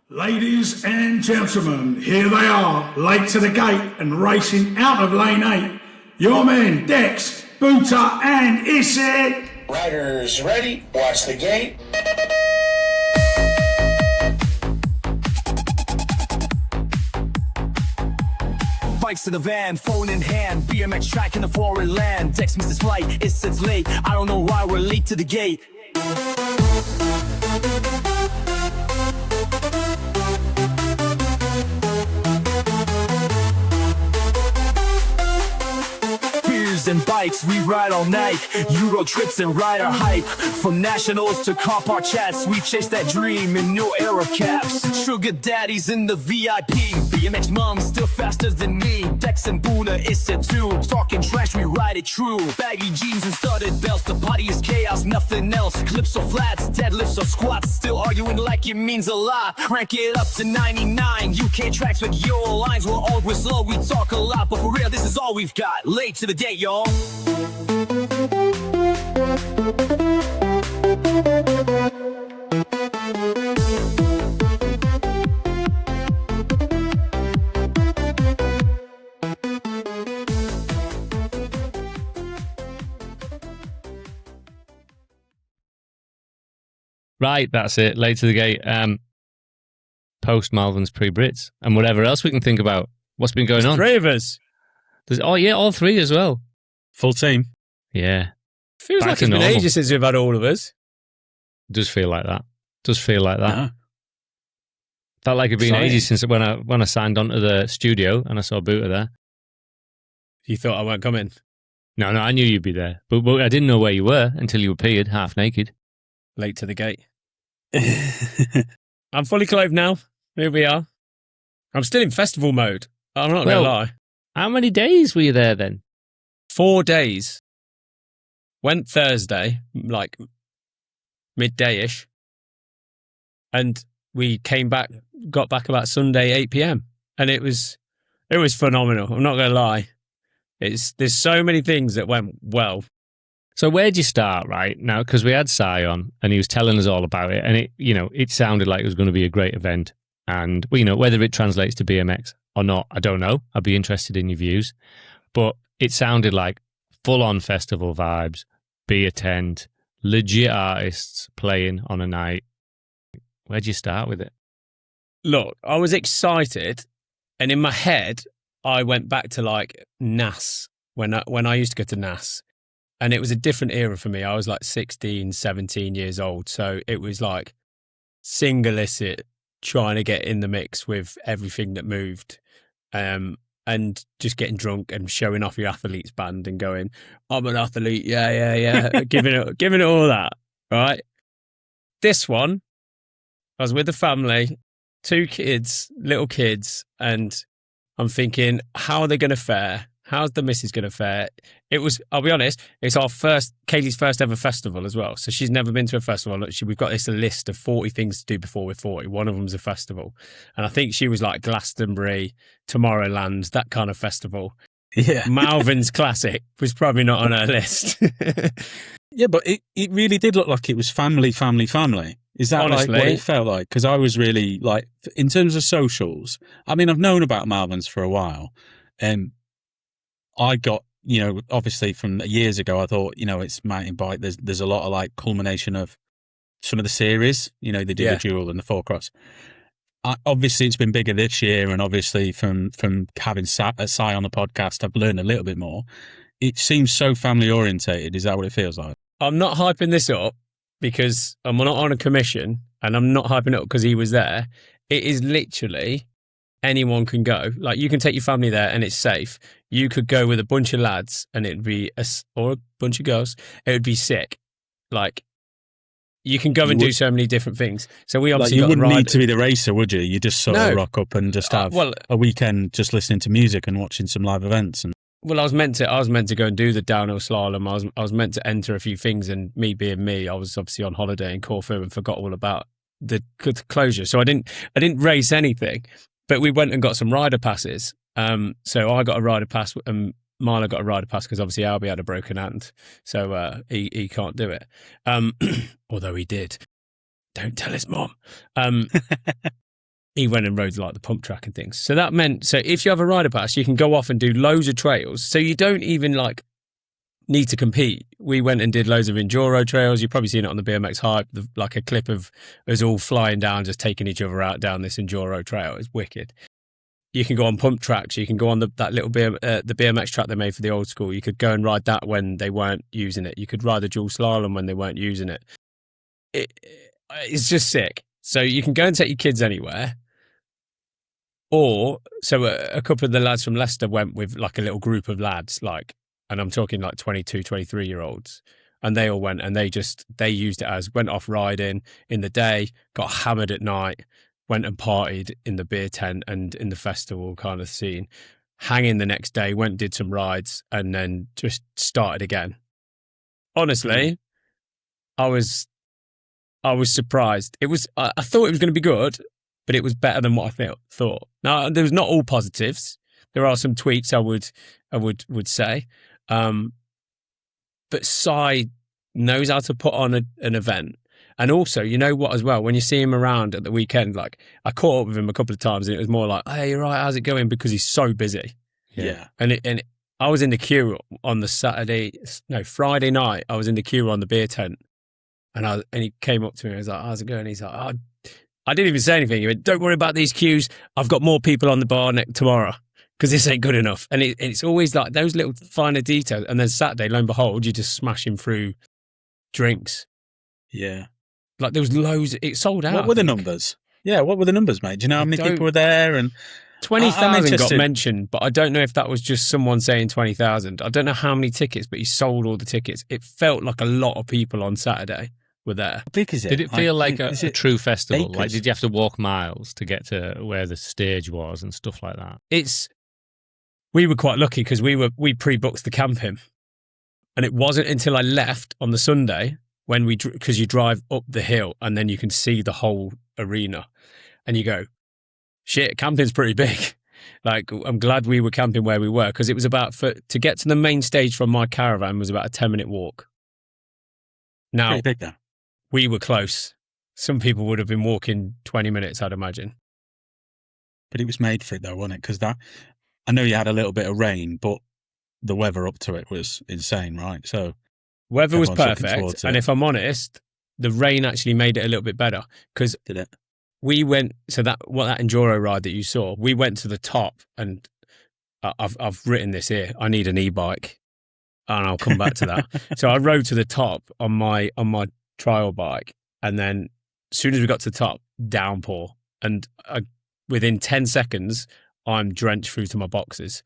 Ladies and gentlemen, here they are, late to the gate and racing out of lane 8. Your men, Dex, Booter and Issitt. Riders ready, watch the gate. Bikes to the van, phone in hand, BMX track in the foreign land. Dex missed his flight, Issitt's late. I don't know why we're late to the gate. And bikes, we ride all night. Euro trips and rider hype. From nationals to car park chats, we chase that dream in new era caps. Sugar daddies in the VIP. BMX moms still faster than me. Dex and Boona, Issitt too. Talking trash, we ride it true. Baggy jeans and studded belts. The body is chaos, nothing else. Clips or flats, deadlifts or squats. Still arguing like it means a lot. Crank it up to 99. UK tracks with Euro lines. We're always slow, we talk a lot, but for real, this is all we've got. Late to the day, y'all. Right, that's it. Late to the gate. Post Malverns, pre-Brits, and whatever else we can think about. What's been going on? 3 of us. All 3 as well. Full team. Yeah. Feels Back like to it's been normal. ages since we've had all of us. Does feel like that. Yeah. Felt like it'd been Exciting. ages since when I signed onto the studio and I saw Booter there. You thought I won't come in? No, I knew you'd be there, but I didn't know where you were until you appeared, half naked. Late to the gate. I'm fully clothed now. Here we are. I'm still in festival mode. I'm not going to lie. How many days were you there then? 4 days. Went Thursday, like midday-ish. And we got back about Sunday, 8 p.m. And it was phenomenal. I'm not going to lie. There's so many things that went well. So where'd you start, right? Now, because we had Cy on and he was telling us all about it, and it sounded like it was going to be a great event. And, whether it translates to BMX or not, I don't know. I'd be interested in your views. But it sounded like full-on festival vibes, beer tent, legit artists playing on a night. Where'd you start with it? Look, I was excited. And in my head, I went back to like NAS when I used to go to NAS. And it was a different era for me. I was like 16, 17 years old. So it was like single Issitt, trying to get in the mix with everything that moved, and just getting drunk and showing off your athlete's band and going, I'm an athlete, yeah, giving it all that, right? This one, I was with the family, 2 kids, little kids, and I'm thinking, how are they going to fare? How's the missus going to fare? I'll be honest, it's Kaylee's first ever festival as well. So she's never been to a festival. We've got this list of 40 things to do before we're 40. One of them's a festival. And I think she was like Glastonbury, Tomorrowland, that kind of festival. Yeah. Malverns Classic was probably not on her list. Yeah, but it really did look like it was family. Is that Honestly, like what it felt like? Because I was really like, in terms of socials, I mean, I've known about Malverns for a while. I got, obviously from years ago, I thought, it's mountain bike. There's a lot of like culmination of some of the series, they do the dual and the 4-cross. Obviously, it's been bigger this year. And obviously from having Cy on the podcast, I've learned a little bit more. It seems so family orientated. Is that what it feels like? I'm not hyping this up because I'm not on a commission, and I'm not hyping it up because he was there. It is literally anyone can go. Like, you can take your family there and it's safe. You could go with a bunch of lads and it'd be or a bunch of girls. It would be sick. Like, you can go and do so many different things. So we obviously you wouldn't ride. need to be the racer, would you? You just sort of rock up and just have a weekend just listening to music and watching some live events. Well, I was meant to go and do the downhill slalom. I was meant to enter a few things, and me being me, I was obviously on holiday in Corfu and forgot all about the closure. So I didn't race anything. But we went and got some rider passes. So I got a rider pass, and Marla got a rider pass because obviously Albie had a broken hand, so he can't do it. Although he did. Don't tell his mom. he went and rode like the pump track and things. So that meant, so if you have a rider pass, you can go off and do loads of trails. So you don't even like need to compete. We went and did loads of enduro trails. You've probably seen it on the BMX Hype, like a clip of us all flying down, just taking each other out down this enduro trail. It's wicked. You can go on pump tracks. You can go on the BMX track they made for the old school. You could go and ride that when they weren't using it. You could ride the dual slalom when they weren't using it. It's just sick. So you can go and take your kids anywhere. Or, so a couple of the lads from Leicester went with like a little group of lads, like, and I'm talking like 22, 23-year-olds. And they all went and they used it as, went off riding in the day, got hammered at night, went and partied in the beer tent and in the festival kind of scene, hanging the next day, went and did some rides and then just started again. Honestly, I was surprised. I thought it was going to be good, but it was better than what I thought. Now, there was not all positives. There are some tweaks I would say. But Si knows how to put on an event. And also, you know what as well, when you see him around at the weekend, like I caught up with him a couple of times and it was more like, hey, you're right, how's it going? Because he's so busy. Yeah. And I was in the queue on the Friday night, I was in the queue on the beer tent. And he came up to me and was like, how's it going? He's like, oh, I didn't even say anything. He went, don't worry about these queues. I've got more people on the bar tomorrow because this ain't good enough. And it's always like those little finer details. And then Saturday, lo and behold, you're just smashing through drinks. Yeah. Like there was loads. It sold out. What were the numbers? Yeah, what were the numbers, mate? Do you know how many people were there? And 20,000 got mentioned, but I don't know if that was just someone saying 20,000. I don't know how many tickets, but he sold all the tickets. It felt like a lot of people on Saturday were there. How big is it? Did it feel like a it true festival? acres? Like, did you have to walk miles to get to where the stage was and stuff like that? We were quite lucky because we pre-booked the camping, and it wasn't until I left on the Sunday because you drive up the hill and then you can see the whole arena, and you go, shit, camping's pretty big. Like, I'm glad we were camping where we were because it was to get to the main stage from my caravan was about a 10-minute walk. Now, pretty big though. We were close. Some people would have been walking 20 minutes, I'd imagine. But it was made for it though, wasn't it? Because I know you had a little bit of rain, but the weather up to it was insane, right? So weather was everyone's looking perfect. towards it. And if I'm honest, the rain actually made it a little bit better because Did it? we went, that enduro ride that you saw, we went to the top, and I've written this here. I need an e-bike, and I'll come back to that. So I rode to the top on my trial bike, and then as soon as we got to the top, downpour, and within 10 seconds, I'm drenched through to my boxes.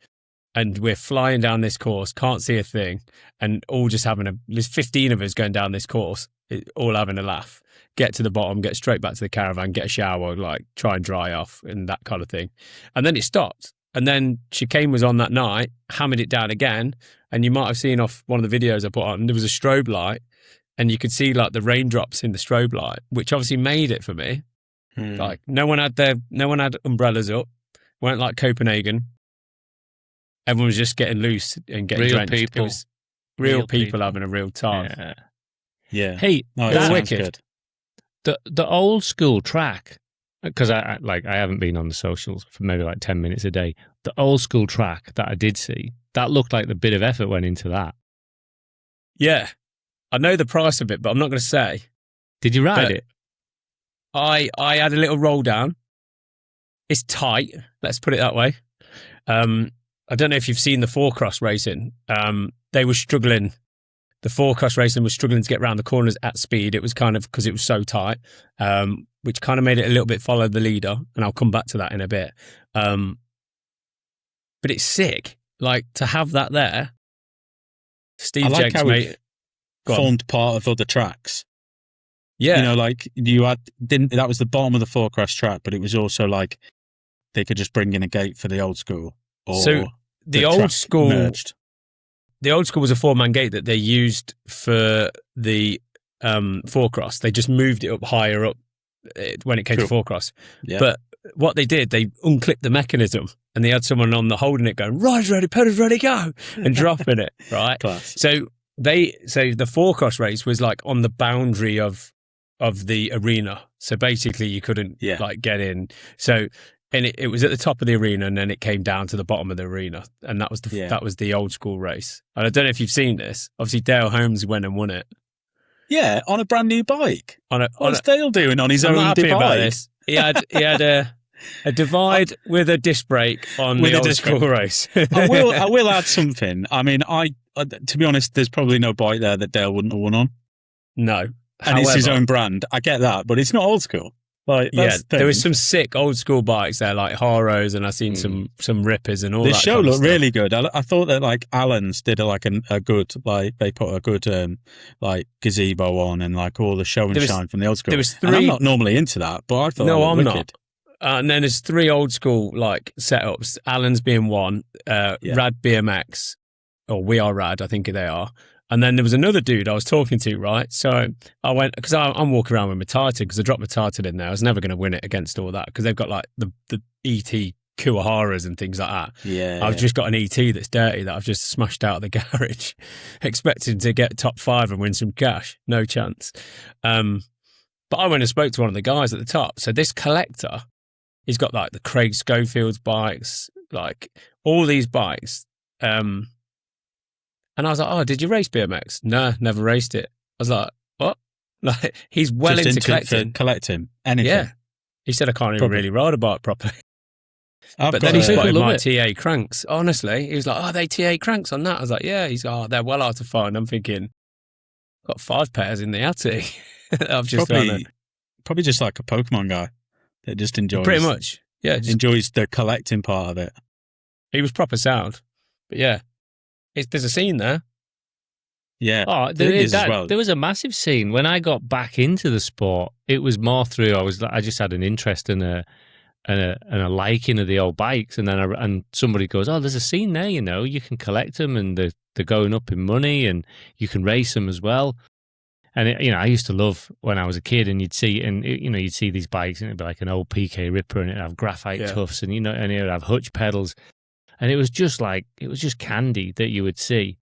And we're flying down this course, can't see a thing, and all just there's 15 of us going down this course, all having a laugh. Get to the bottom, get straight back to the caravan, get a shower, like try and dry off and that kind of thing. And then it stopped. And then chicane was on that night, hammered it down again. And you might have seen off one of the videos I put on, there was a strobe light and you could see like the raindrops in the strobe light, which obviously made it for me. Like no one had umbrellas up, weren't like Copenhagen. Everyone was just getting loose and getting Real drenched. people. It was real people having a real time. Yeah. Hey, No, That's that wicked. sounds good. the old school track, because I haven't been on the socials for maybe like 10 minutes a day. The old school track that I did see, that looked like the bit of effort went into that. Yeah. I know the price of it, but I'm not going to say. Did you ride But it? I had a little roll down. It's tight, let's put it that way. I don't know if you've seen the four-cross racing. They were struggling. The four-cross racing was struggling to get around the corners at speed. It was kind of because it was so tight, which kind of made it a little bit follow the leader, and I'll come back to that in a bit. But it's sick, like to have that there. Steve I like Jegs, how mate. Go on. formed part of other tracks. Yeah, You know, like that was the bottom of the four-cross track, but it was also like they could just bring in a gate for the old school. Or so the track old school merged. The old school was a four-man gate that they used for the four-cross. They just moved it up higher up when it came to four-cross. Yeah. But what they did, they unclipped the mechanism and they had someone on the holding it going, ride's ready, pedals ready, go, and dropping it, right? Class. So the four-cross race was like on the boundary of the arena. So basically, you couldn't Yeah. like get in. So and it was at the top of the arena, and then it came down to the bottom of the arena, and that was the old school race. And I don't know if you've seen this. Obviously, Dale Holmes went and won it. Yeah, on a brand new bike. What's On Dale doing on his I'm own not happy divide? about this. He had a divide with a disc brake on With the a old disc school brake. race. I will add something. I mean, to be honest, there's probably no bike there that Dale wouldn't have won on, No, and it's his own brand. I get that, but it's not old school. Like, Yeah, that's the there was thing. some sick old school bikes there, like Haros, and I've seen some Rippers and all The that. show kind of looked stuff. really good. I thought that like Allen's did a good, like they put a good like gazebo on and like all the show and shine from the old school. There was And I'm three. not normally into that, but I thought No, that I'm looked not. wicked. And then there's 3 old school like setups. Allen's being one, Rad BMX, or We Are Rad, I think they are. And then there was another dude I was talking to, right? So I went, because I'm walking around with my Titan, because I dropped my Titan in there. I was never going to win it against all that, because they've got like the ET Kuwaharas and things like that. Yeah, I've just got an ET that's dirty that I've just smashed out of the garage, expecting to get top 5 and win some cash. No chance. But I went and spoke to one of the guys at the top. So this collector, he's got like the Craig Schofield's bikes, like all these bikes. And I was like, oh, did you race BMX? No, never raced it. I was like, what? Like, he's well Just into collecting. Collecting anything. Yeah. He said, I can't even really ride a bike properly. But then he spotted my TA cranks. Honestly, he was like, oh, they TA cranks on that? I was like, yeah. He's like, oh, they're well hard to find. I'm thinking, got 5 pairs in the attic. I've just probably just like a Pokemon guy that just enjoys. Pretty much. Yeah. Enjoys the collecting part of it. He was proper sound. But yeah. There's a scene there. Yeah. Oh, there was a massive scene when I got back into the sport. It was more through I just had an interest in a liking of the old bikes, and then and somebody goes, oh, there's a scene there. You can collect them, and they're going up in money, and you can race them as well. And I used to love when I was a kid, and you'd see these bikes, and it'd be like an old PK Ripper, and it'd have graphite tufts, and and it'd have hutch pedals. And it was just candy that you would see.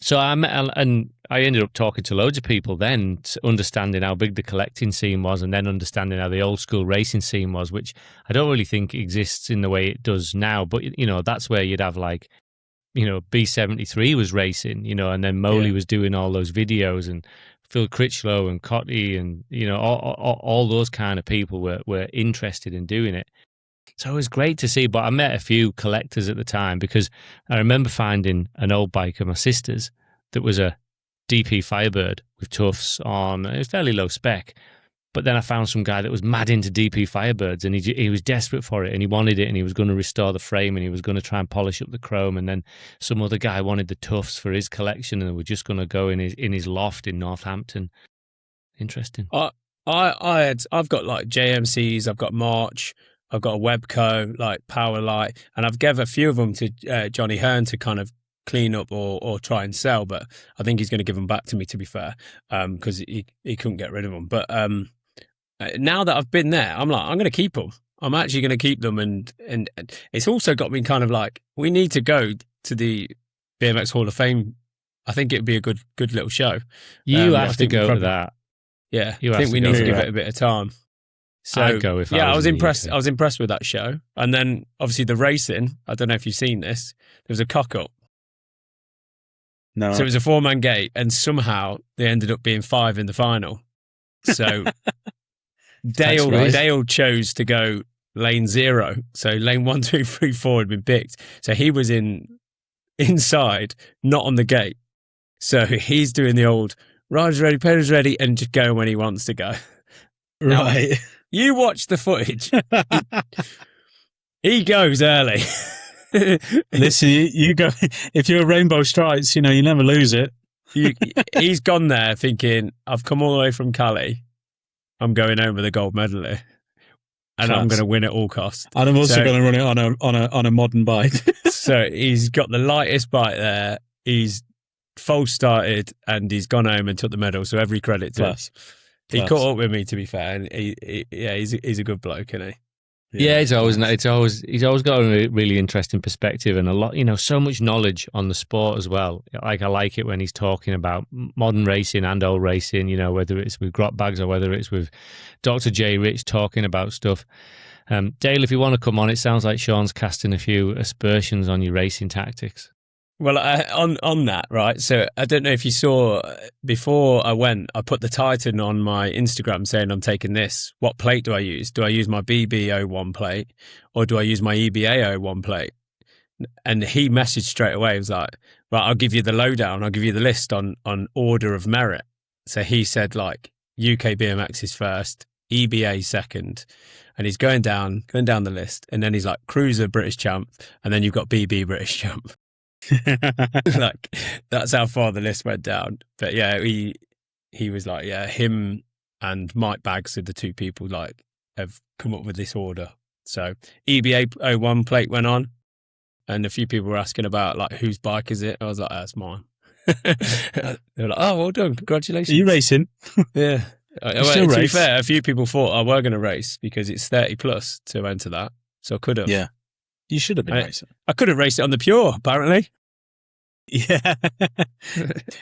So I ended up talking to loads of people then, understanding how big the collecting scene was, and then understanding how the old school racing scene was, which I don't really think exists in the way it does now. But, that's where you'd have B73 was racing, and then Moley was doing all those videos, and Phil Critchlow and Cotty and, all those kind of people were interested in doing it. So it was great to see, but I met a few collectors at the time, because I remember finding an old bike of my sister's that was a DP Firebird with tufts on. It was fairly low spec, but then I found some guy that was mad into DP Firebirds, and he was desperate for it, and he wanted it, and he was going to restore the frame, and he was going to try and polish up the chrome, and then some other guy wanted the tufts for his collection, and they were just going to go in his loft in Northampton. Interesting. I've got like JMCs, I've got March, I've got a Webco, like Power Light, and I've given a few of them to Johnny Hearn to kind of clean up or try and sell, but I think he's going to give them back to me, to be fair, because he couldn't get rid of them. But now that I've been there, I'm like, I'm going to keep them. I'm actually going to keep them, and it's also got me kind of like, we need to go to the BMX Hall of Fame. I think it'd be a good little show. You have to go to that. Yeah, I think we need to give it a bit of time. So I'd go if I was impressed. I was impressed with that show, and then obviously the racing. I don't know if you've seen this. There was a cock up. No. So it was a 4-man gate, and somehow they ended up being 5 in the final. So Dale chose to go lane 0. So lane 1, 2, 3, 4 had been picked. So he was inside, not on the gate. So he's doing the old rider's ready, pedal's ready, and just going when he wants to go. Right. Now, you watch the footage. He goes early. Listen, you go. If you're Rainbow Stripes, you never lose it. He's gone there thinking, I've come all the way from Cali. I'm going home with a gold medal here, and I'm going to win at all costs. And I'm also going to run it on a modern bike. So he's got the lightest bike there. He's false started, and he's gone home and took the medal. So every credit to him. He caught up with me, to be fair, and he's a good bloke, isn't he? Yeah, he's always got a really interesting perspective and a lot, so much knowledge on the sport as well. Like I like it when he's talking about modern racing and old racing, whether it's with Grot Bags or whether it's with Dr. J. Rich talking about stuff. Dale, if you want to come on, it sounds like Sean's casting a few aspersions on your racing tactics. Well, on that, right? So I don't know if you saw, before I went, I put the Titan on my Instagram saying I'm taking this. What plate do I use? Do I use my BB01 plate or do I use my EBA01 plate? And he messaged straight away. He was like, right, I'll give you the lowdown. I'll give you the list on order of merit. So he said like UK BMX is first, EBA second. And he's going down the list. And then he's like Cruiser British champ. And then you've got BB British champ. Like that's how far the list went down. But yeah, he was like, yeah, him and Mike Baggs are the two people like have come up with this order. So EBA 01 plate went on, and a few people were asking about like whose bike is it. I was like, that's mine. They were like, oh, well done, congratulations. Are you racing? Yeah. Still to be race? fair, a few people thought I were going to race because it's 30 plus to enter that, so I could have. Yeah. You should have been racing. I could have raced it on the pure, apparently. Yeah.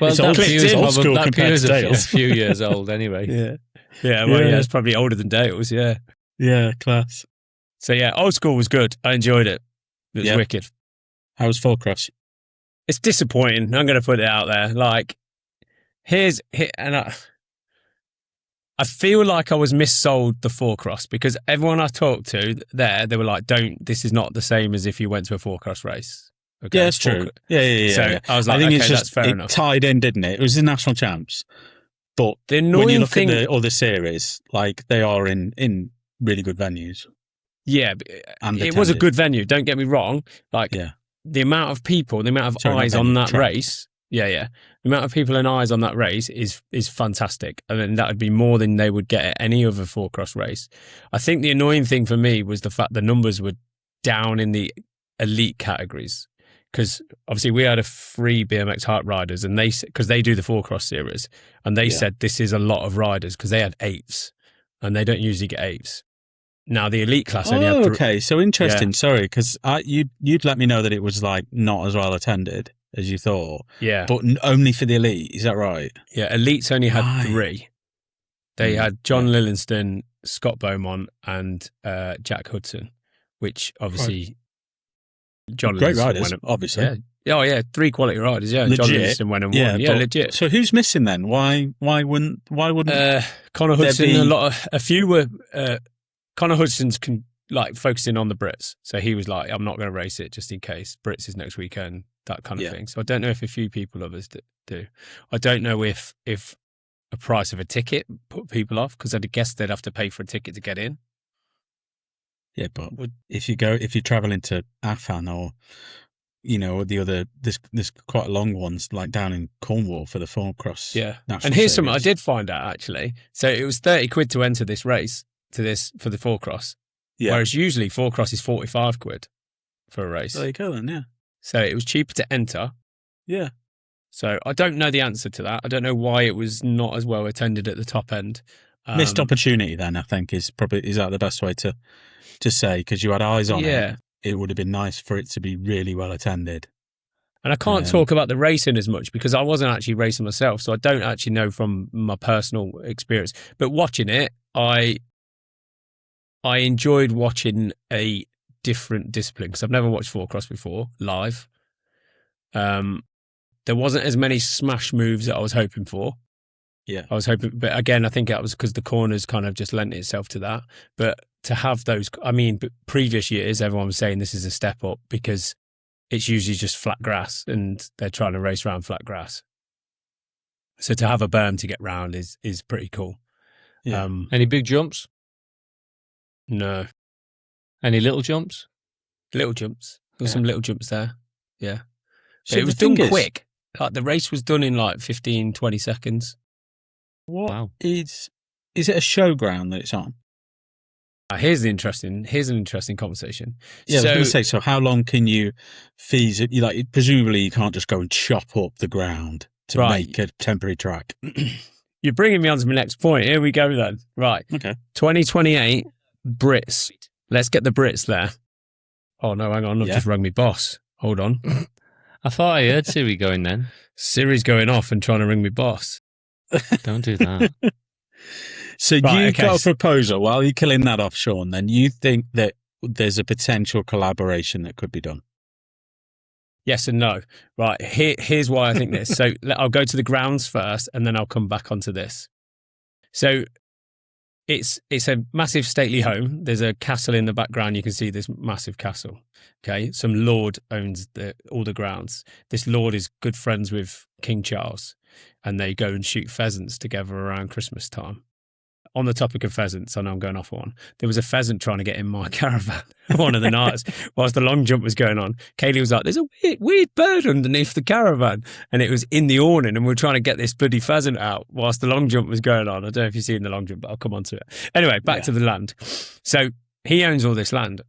Well, it's old school that compared Pure's to a Dale's. few years old anyway. Yeah. Well, yeah, it's probably older than Dale's. Yeah. Yeah, class. So yeah, old school was good. I enjoyed it. It was wicked. How was full cross? It's disappointing. I'm going to put it out there. Like, I feel like I was missold the four cross because everyone I talked to there, they were like, this is not the same as if you went to a four cross race. Okay, Yeah, it's true. Yeah. So I was like, I think it's that's just fair it enough. tied in, didn't it? It was the national champs, but The when you annoying look thing, at the other series, like they are in really good venues. yeah, And it was a attended. good venue. Don't get me wrong. Like the amount of people, the amount of Sorry, not eyes on venue, that track. race. Yeah. The amount of people and eyes on that race is fantastic. And then that would be more than they would get at any other four cross race. I think the annoying thing for me was the fact the numbers were down in the elite categories. Because obviously we had a free BMX Hype riders, and because they do the four cross series, and they said this is a lot of riders because they had eights, and they don't usually get eights. Now the elite class only had okay, so interesting. Sorry, because you'd let me know that it was like not as well attended as you thought. Yeah, but only for the elite. Is that right? Yeah, elites only had Right. 3. They had John Lillinston, Scott Beaumont, and Jack Hudson, which obviously John Great Lillinston riders, went up, obviously. Yeah. Oh yeah, 3 quality riders. Yeah, John Legit. Lillinston went and won. Yeah, but- legit. So who's missing then? Why wouldn't? Connor there Hudson, be- a few were. Connor Hudson's focusing on the Brits, so he was like, "I'm not going to race it just in case Brits is next weekend." That kind of thing. So I don't know if a few people others do. I don't know if a price of a ticket put people off because I'd guess they'd have to pay for a ticket to get in. Yeah, but if you're traveling to Afan or or the other, there's quite long ones like down in Cornwall for the four cross. Yeah, national and here's something I series. did find out actually. So it was £30 to enter this race for the four cross, whereas usually four cross is £45 for a race. There you go then. Yeah. So it was cheaper to enter. Yeah. So I don't know the answer to that. I don't know why it was not as well attended at the top end. Missed opportunity then, I think, is that the best way to say, because you had eyes on it. It would have been nice for it to be really well attended. And I can't talk about the racing as much because I wasn't actually racing myself, so I don't actually know from my personal experience. But watching it, I enjoyed watching a different discipline because I've never watched four cross before live. There wasn't as many smash moves that I was hoping for. Yeah. I was hoping, but again, I think that was because the corners kind of just lent itself to that. But to have those, but previous years, everyone was saying this is a step up because it's usually just flat grass and they're trying to race around flat grass. So to have a berm to get round is pretty cool. Yeah. Any big jumps? No. Any little jumps? Little jumps. There were some little jumps there. Yeah. So But it was the thing done is- quick. Like the race was done in like 15, 20 seconds. What is it a showground that it's on? Here's an interesting conversation. Yeah, I was going to say, so how long can you presumably you can't just go and chop up the ground to Right. make a temporary track. You're bringing me on to my next point. Here we go then. Right. Okay. 2028 Brits Let's get the Brits there. Oh, no, hang on. I've just rung me boss. Hold on. I thought I heard Siri going then. Siri's going off and trying to ring me boss. Don't do that. So you've got a proposal. While you're killing that off, Sean, then you think that there's a potential collaboration that could be done? Yes and no. Right, here's why I think this. So I'll go to the grounds first, and then I'll come back onto this. So it's a massive stately home. There's a castle in the background. You can see this massive castle. Okay, some lord owns all the grounds. This lord is good friends with King Charles, and they go and shoot pheasants together around Christmas time. On the topic of pheasants, I know I'm going off one. There was a pheasant trying to get in my caravan one of the nights whilst the long jump was going on. Kaylee was like, there's a weird bird underneath the caravan. And it was in the awning, and we were trying to get this bloody pheasant out whilst the long jump was going on. I don't know if you've seen the long jump, but I'll come on to it. Anyway, back to the land. So he owns all this land,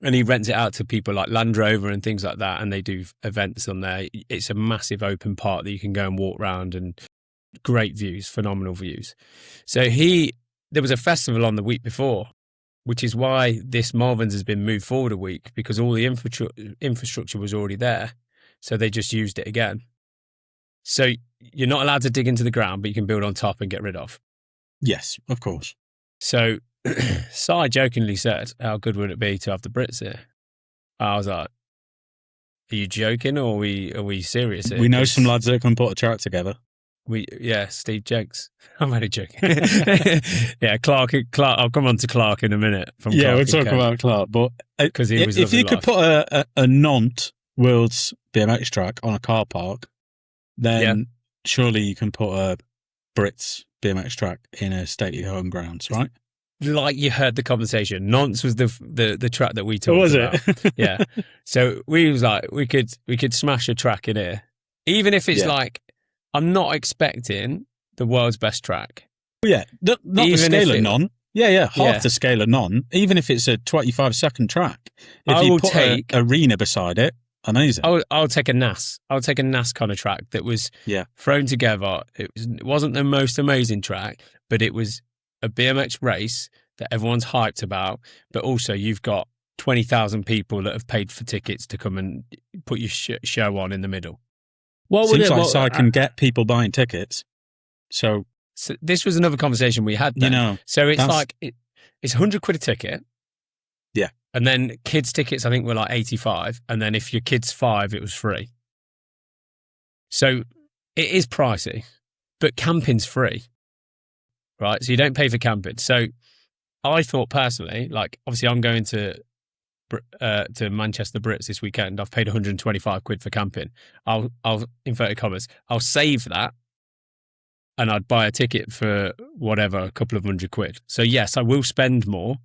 and he rents it out to people like Land Rover and things like that, and they do events on there. It's a massive open park that you can go and walk around, and great views, phenomenal views. So there was a festival on the week before, which is why this Malverns has been moved forward a week, because all the infrastructure was already there. So they just used it again. So you're not allowed to dig into the ground, but you can build on top and get rid of. Yes, of course. So Si jokingly said, how good would it be to have the Brits here? I was like, are you joking, or are we serious here? We know some lads that can put a track together. Steve Jenks. I'm only joking. Yeah, Clark. I'll come on to Clark in a minute. We'll talk about Clark. But because if you could put a Nantes World's BMX track on a car park, then surely you can put a Brits BMX track in a stately home grounds, right? Like you heard the conversation. Nantes was the track that we talked was about. It? Yeah. So we was like, we could smash a track in here, even if it's like. I'm not expecting the world's best track. Yeah, not the scale of none. Half the scale of none. Even if it's a 25-second track, if you put an arena beside it, amazing. I'll take a NAS. I'll take a NAS kind of track that was thrown together. It wasn't the most amazing track, but it was a BMX race that everyone's hyped about. But also, you've got 20,000 people that have paid for tickets to come and put your show on in the middle. Seems like I can get people buying tickets. So this was another conversation we had then. So it's like, it's 100 quid a ticket. Yeah. And then kids' tickets, I think, were like 85. And then if your kid's 5, it was free. So it is pricey, but camping's free. Right? So you don't pay for camping. So I thought personally, like, obviously I'm going to Manchester Brits this weekend. I've paid 125 quid for camping. I'll inverted commas, I'll save that, and I'd buy a ticket for whatever, a couple of £100. So yes, I will spend more,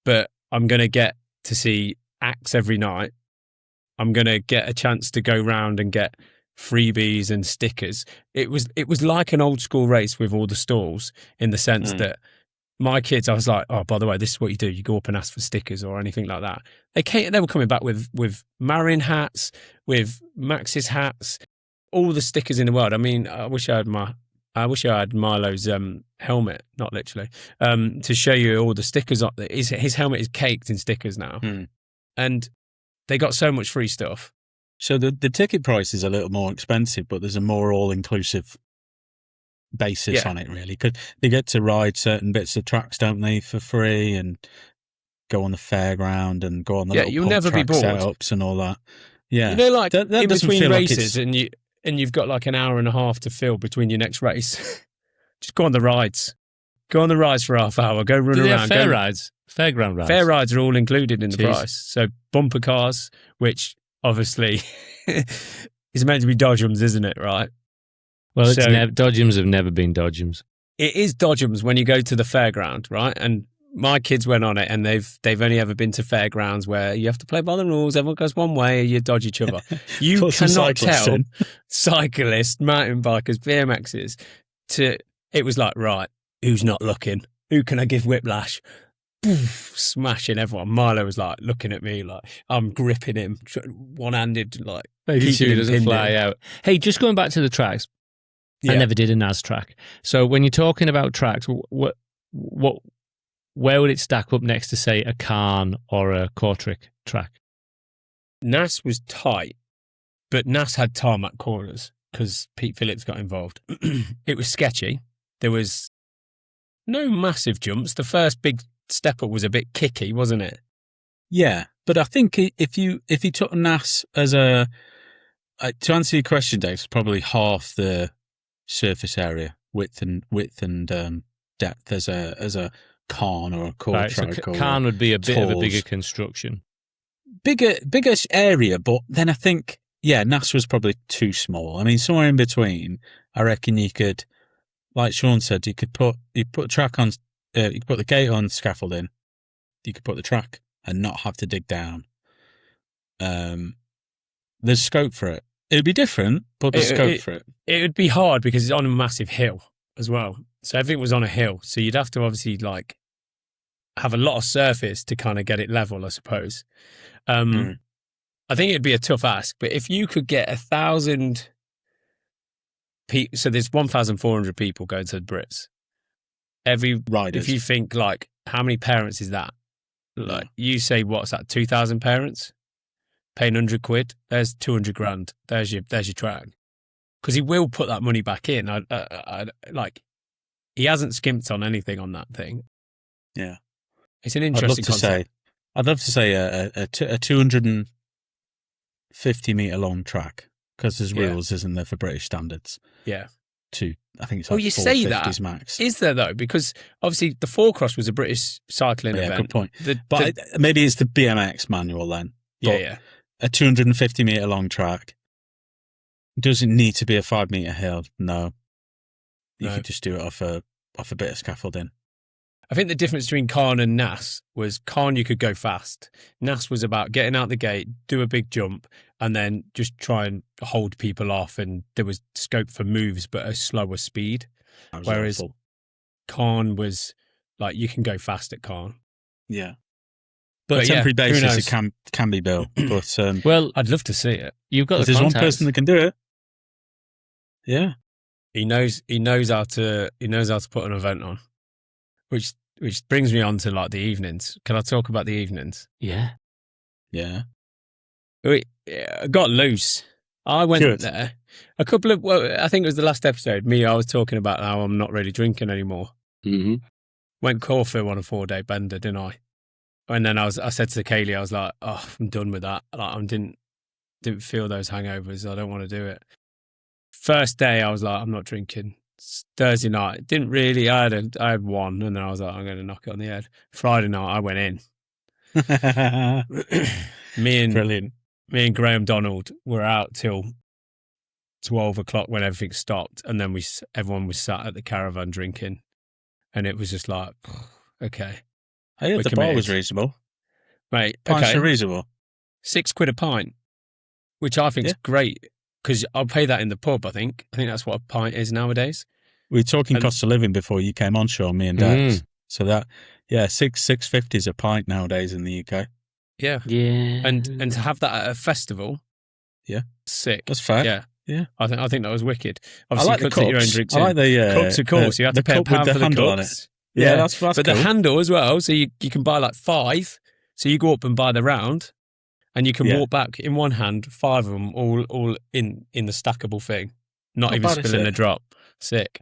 but I'm going to get to see acts every night. I'm going to get a chance to go round and get freebies and stickers. It was like an old school race with all the stalls, in the sense that my kids, I was like, oh, by the way, this is what you do. You go up and ask for stickers or anything like that. They were coming back with Marion hats, with Max's hats, all the stickers in the world. I mean, I wish I had Milo's helmet, not literally, to show you all the stickers. His helmet is caked in stickers now. And they got so much free stuff. So the ticket price is a little more expensive, but there's a more all-inclusive basis on it, really, because they get to ride certain bits of tracks, don't they, for free, and go on the fairground and go on the little you'll never be bored setups and all that. Yeah, like that in between races, like and you've got like an hour and a half to fill between your next race. Just go on the rides. Go on the rides for half hour. Go run around. Rides, fairground rides. Fair rides are all included in the price. So bumper cars, which obviously is meant to be Dodgems, isn't it? Right. Well, Dodgems have never been Dodgems. It is Dodgems when you go to the fairground, right? And my kids went on it, and they've only ever been to fairgrounds where you have to play by the rules. Everyone goes one way, you dodge each other. You cannot tell cyclists, mountain bikers, BMXers. It was like, right, who's not looking? Who can I give whiplash? Poof, smashing everyone. Milo was like looking at me like I'm gripping him, one-handed, like making sure he doesn't fly out. Hey, just going back to the tracks. I never did a NAS track. So when you're talking about tracks, what where would it stack up next to, say, a Cairn or a Kortrijk track? Nass was tight, but Nass had tarmac corners because Pete Phillips got involved. It was sketchy. There was no massive jumps. The first big step up was a bit kicky, wasn't it? Yeah, but I think if you took Nass as to answer your question, Dave, it's probably half the surface area, width and depth as a Cairn or a Kortrijk. Right, so Cairn would be a bit of a bigger construction. Bigger area, but then I think, yeah, Nass was probably too small. I mean, somewhere in between, I reckon you could, like Sean said, you could put a track on, you could put the gate on scaffolding, you could put the track and not have to dig down. There's scope for it. It'd be different, but there's scope for it. It would be hard because it's on a massive hill as well. So everything was on a hill. So you'd have to obviously like have a lot of surface to kind of get it level, I suppose. I think it'd be a tough ask, but if you could get 1,000 people, so there's 1,400 people going to the Brits. Every riders. If you think like, how many parents is that? Like you say, what's that? 2,000 parents paying £100. There's 200 grand. There's your track. Because he will put that money back in. Like he hasn't skimped on anything on that thing. Yeah, it's an interesting concept. I'd love to say a 250 metre long track because there's rules, isn't there, for British standards? Yeah. I think it's like you say that max. Is there though? Because obviously the four cross was a British cycling event. Good point. Maybe it's the BMX manual then. Yeah. A 250 metre long track doesn't need to be a 5 metre hill. No. You could just do it off a bit of scaffolding. I think the difference between Cairn and Nass was Cairn you could go fast. Nass was about getting out the gate, do a big jump, and then just try and hold people off. And there was scope for moves, but a slower speed. Whereas Cairn was like, you can go fast at Cairn. Yeah. But on a temporary basis, it can be built. But well, I'd love to see it. You've got there's one person that can do it. Yeah. He knows how to put an event on. Which brings me on to like the evenings. Can I talk about the evenings? Yeah. I got loose. I went there a couple of. Well, I think it was the last episode. I was talking about how I'm not really drinking anymore. Mm-hmm. Went Corfu on a 4-day bender, didn't I? And then I said to Kaylee, I was like, "Oh, I'm done with that. Like, I didn't feel those hangovers. I don't want to do it." First day, I was like, "I'm not drinking." Thursday night, didn't really. I had one, and then I was like, I'm going to knock it on the head. Friday night, I went in. Brilliant. Me and Graham Donald were out till 12 o'clock when everything stopped, and then everyone was sat at the caravan drinking, and it was just like, okay. I heard the bar was reasonable. Mate, pints are reasonable. £6 a pint, which I think is great. Because I'll pay that in the pub, I think. I think that's what a pint is nowadays. We were talking cost of living before you came on, Sean, me and Dax. So that, £6.50 is a pint nowadays in the UK. Yeah. Yeah. And to have that at a festival, sick. That's fair. Yeah. I think that was wicked. Obviously, I like the cups. Your own drinks I like the cups, of course. You have to pay £1 for the handle cups. On it. Yeah, that's but cool. the handle as well. So you can buy like 5. So you go up and buy the round. And you can walk back in one hand, 5 of them, all in the stackable thing. Not even spilling a drop. Sick.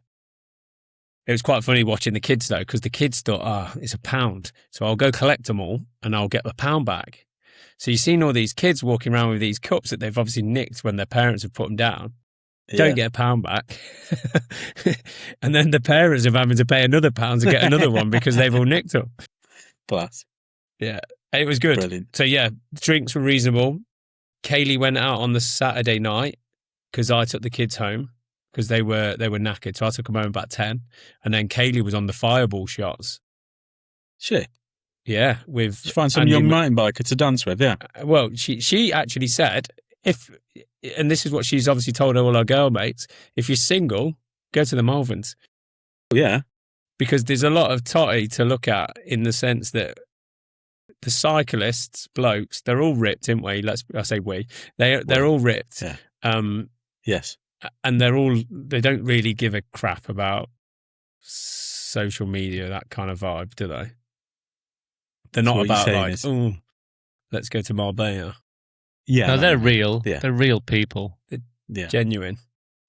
It was quite funny watching the kids, though, because the kids thought, it's £1. So I'll go collect them all, and I'll get the £1 back. So you've seen all these kids walking around with these cups that they've obviously nicked when their parents have put them down. Don't get £1 back. And then the parents are having to pay another £1 to get another one because they've all nicked them. Class. Yeah. It was good. Brilliant. So the drinks were reasonable. Kaylee went out on the Saturday night because I took the kids home because they were knackered. So I took them home about 10. And then Kaylee was on the fireball shots. Shit. Yeah. Did you find some young mountain biker to dance with, yeah? Well, she actually said, and this is what she's obviously told all our girl mates, if you're single, go to the Malverns. Yeah. Because there's a lot of totty to look at in the sense that the cyclists, blokes, they're all ripped, aren't we? I say we. They're all ripped. Yeah. Yes. And they don't really give a crap about social media, that kind of vibe, do they? They're not what you're about saying like, is- oh, let's go to Marbella. Yeah, No, they're no. real. Yeah. They're real people. Yeah. Genuine.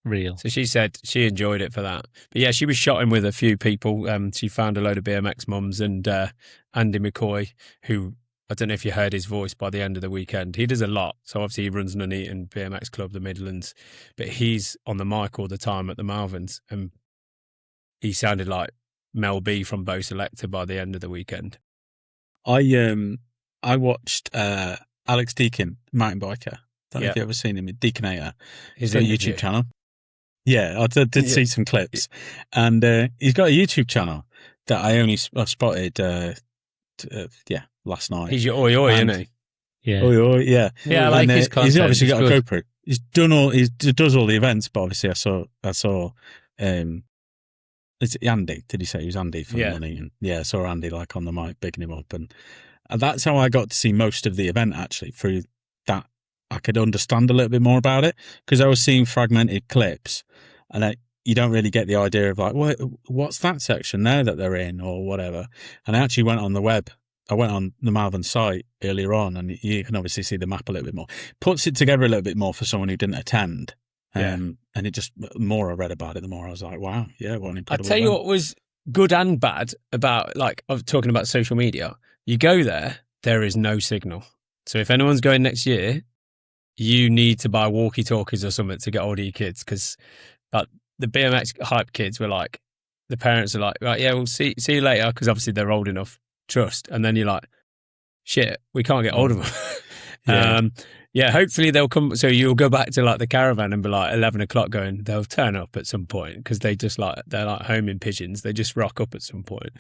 Real. So she said she enjoyed it for that. But yeah, she was shotting with a few people. She found a load of BMX mums and Andy McCoy, who I don't know if you heard his voice by the end of the weekend. He does a lot. So obviously he runs Nuneaton BMX Club, the Midlands, but he's on the mic all the time at the Malverns, and he sounded like Mel B from Bo Selector by the end of the weekend. I watched Alex Deakin, mountain biker. Don't know if Yeah. you've ever seen him. Deaconator. His He's got a interview. YouTube channel. Yeah, I did Yeah. see some clips, and he's got a YouTube channel that I spotted. Last night. He's your oi oi, And- isn't he? Yeah. Oh, yeah. Yeah, I like And, his content. He's obviously It's got a good. GoPro. He does all the events, but obviously I saw it's Andy. Did he say he was Andy from Yeah. Money? And yeah, I saw Andy like on the mic bigging him up, and that's how I got to see most of the event actually. Through that, I could understand a little bit more about it because I was seeing fragmented clips, and you don't really get the idea of like what's that section there that they're in or whatever. And I actually went on the web. I went on the Malvern site earlier on, and you can obviously see the map a little bit more. Puts it together a little bit more for someone who didn't attend. Yeah. And the more I read about it, the more I was like, wow, yeah, what an I incredible tell you event. what was good and bad about, like, I was talking about social media. You go there is no signal. So if anyone's going next year, you need to buy walkie-talkies or something to get hold of your kids, because like, the BMX hype kids were like, the parents are like, right, yeah, we'll see you later, because obviously they're old enough. Trust. And then you're like, shit, we can't get hold of them. Yeah. Yeah, hopefully they'll come. So you'll go back to like the caravan and be like 11 o'clock going, they'll turn up at some point, because they're like homing pigeons. They just rock up at some point.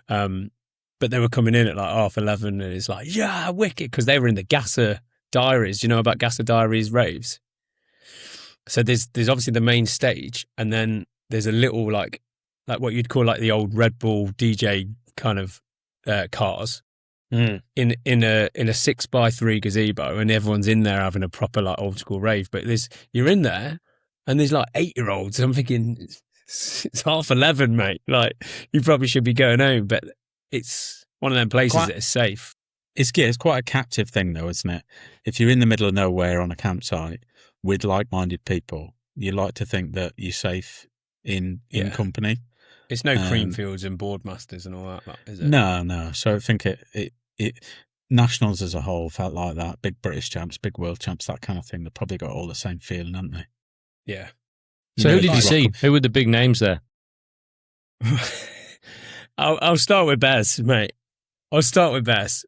But they were coming in at like 11:30, and it's like, yeah, wicked, because they were in the Gasser Diaries. Do you know about Gasser Diaries raves? So there's obviously the main stage, and then there's a little like what you'd call like the old Red Bull DJ kind of cars in a 6x3 gazebo, and everyone's in there having a proper like old school rave. But you're in there, and there's like 8-year-olds. I'm thinking it's 11:30, mate. Like, you probably should be going home, but it's one of them places that is safe. It's quite a captive thing, though, isn't it? If you're in the middle of nowhere on a campsite with like-minded people, you like to think that you're safe in company. It's no Creamfields and Boardmasters and all that, is it? No. So I think it Nationals as a whole felt like that. Big British champs, big world champs, that kind of thing. They've probably got all the same feeling, haven't they? Yeah. So who did you see? Who were the big names there? I'll start with Bez, mate. I'll start with Bez.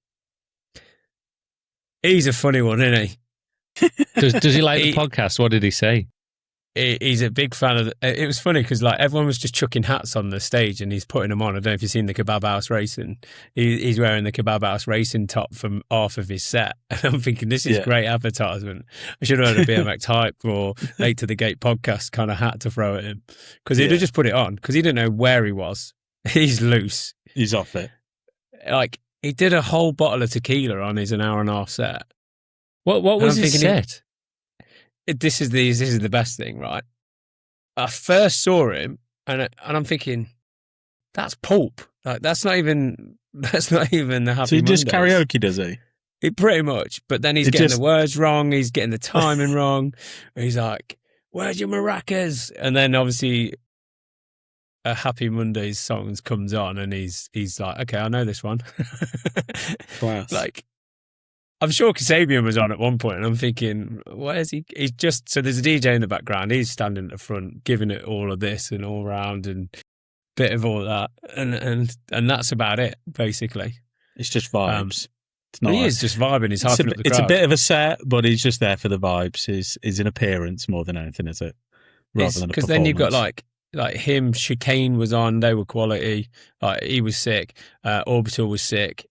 He's a funny one, isn't he? Does he like the podcast? What did he say? He's a big fan of it. Was funny because like everyone was just chucking hats on the stage and he's putting them on. I don't know if you've seen the Kebab House Racing. He's wearing the Kebab House Racing top from half of his set. And I'm thinking, this is great advertisement. I should have had a BMX Hype or Late to the Gate podcast kind of hat to throw at him, because he'd have just put it on, because he didn't know where he was. He's loose. He's off it. Like, he did a whole bottle of tequila on his 1.5-hour set. What was his set? This is the best thing, right? I first saw him and I'm thinking, that's pulp. Like, that's not even the Happy So he just Mondays. karaoke, does he? It pretty much, but then he's getting the words wrong. He's getting the timing wrong. He's like, "Where's your maracas?" And then obviously, a Happy Mondays songs comes on, and he's like, "Okay, I know this one." Class. Like, I'm sure Kasabian was on at one point, and I'm thinking, where's he? He's just, so there's a DJ in the background. He's standing at the front, giving it all of this and all round and bit of all that, and that's about it, basically. It's just vibes. He is just vibing. He's hyping up the crowd. It's a bit of a set, but he's just there for the vibes. Is an appearance more than anything, is it? Rather than a because then you've got performance. like him. Chicane was on. They were quality. Like, he was sick. Orbital was sick.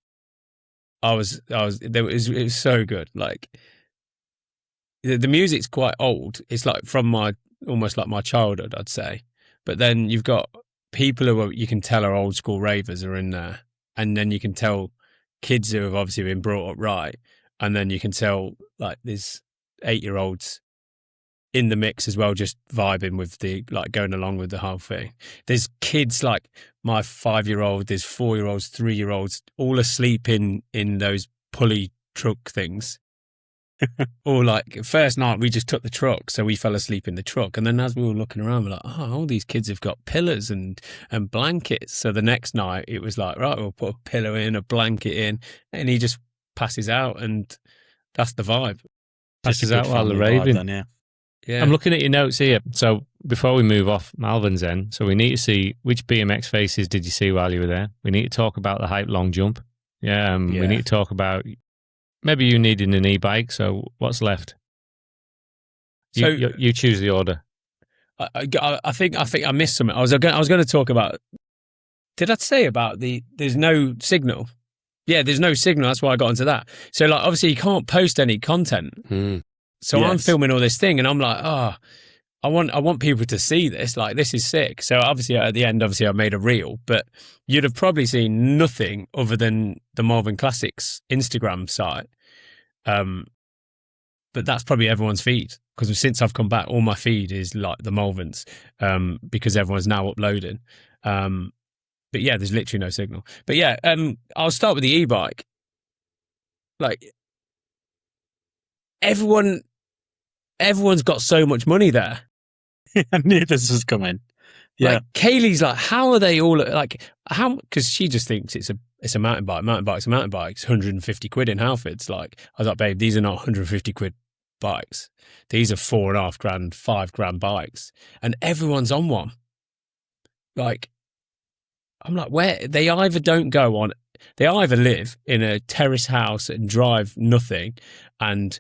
It was so good. Like, the music's quite old. It's like from almost like my childhood, I'd say. But then you've got people who you can tell are old school ravers are in there, and then you can tell kids who have obviously been brought up right, and then you can tell like there's 8-year-olds in the mix as well, just vibing with the, like, going along with the whole thing. There's kids like my 5-year-old, there's 4-year-olds, 3-year-olds, all asleep in those pulley truck things. Or like first night we just took the truck, so we fell asleep in the truck, and then as we were looking around, we're like, oh, all these kids have got pillows and blankets. So the next night it was like, right, we'll put a pillow in, a blanket in, and he just passes out, and that's the vibe. Passes Just a out good while they're family vibe raving. then, yeah. Yeah. I'm looking at your notes here. So before we move off Malverns then, so we need to see which BMX faces did you see while you were there. We need to talk about the hype long jump. Yeah, we Yeah. need to talk about maybe you needing an e-bike. So what's left? So You choose the order. I think I missed something. I was going to talk about. Did I say about there's no signal? Yeah, there's no signal. That's why I got into that. So like, obviously, you can't post any content. So I'm Yes. filming all this thing, and I'm like, oh, I want people to see this. Like, this is sick. So obviously, at the end, I made a reel, but you'd have probably seen nothing other than the Malvern Classics Instagram site. But that's probably everyone's feed, because since I've come back, all my feed is like the Malverns, because everyone's now uploading. But yeah, there's literally no signal. But yeah, I'll start with the e-bike. Like, everyone's got so much money there. I knew this was coming. Yeah. Like, Kaylee's like, how are they all like, how? Because she just thinks it's a mountain bike. Mountain bike's a mountain bike. It's 150 quid in Halfords. Like, I was like, babe, these are not 150 quid bikes. These are 4.5 grand, 5 grand bikes, and everyone's on one. Like, I'm like, where? They either don't go on. They either live in a terrace house and drive nothing, and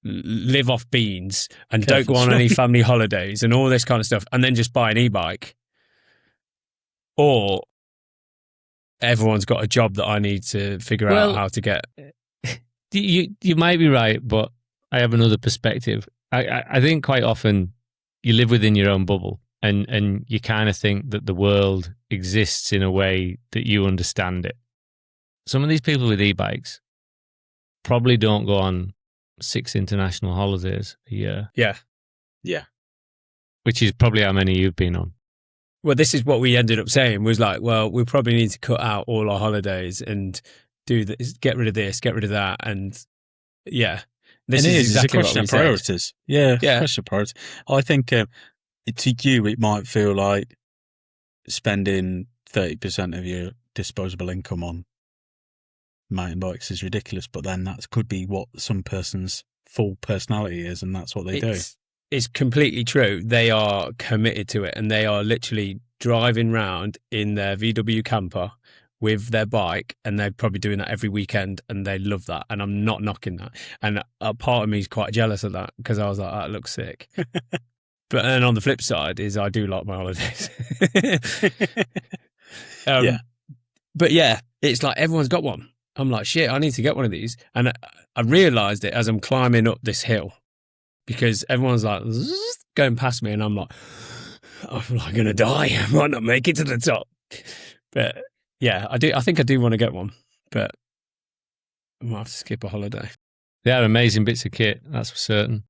live off beans, and don't go on any family holidays and all this kind of stuff, and then just buy an e-bike. Or everyone's got a job that I need to figure out how to get. You might be right, but I have another perspective. I think quite often you live within your own bubble, and you kind of think that the world exists in a way that you understand it. Some of these people with e-bikes probably don't go on 6 international holidays a year. Yeah. Yeah. Which is probably how many you've been on. Well, this is what we ended up saying, was like, well, we probably need to cut out all our holidays and do this, get rid of this, get rid of that. And yeah, this And is it's exactly a what question we of said. priorities. Yeah, Yeah. question of priorities. I think to you, it might feel like spending 30% of your disposable income on mountain bikes is ridiculous, but then that could be what some person's full personality is, and that's what they do. It's completely true. They are committed to it, and they are literally driving round in their VW camper with their bike, and they're probably doing that every weekend, and they love that. And I'm not knocking that. And a part of me is quite jealous of that, because I was like, that looks sick. But then on the flip side is I do like my holidays. Yeah. But yeah, it's like everyone's got one. I'm like, shit, I need to get one of these. And I realised it as I'm climbing up this hill, because everyone's like going past me, and I'm like, I'm like going to die. I might not make it to the top. But yeah, I do. I think I do want to get one, but I might have to skip a holiday. They are amazing bits of kit, that's for certain.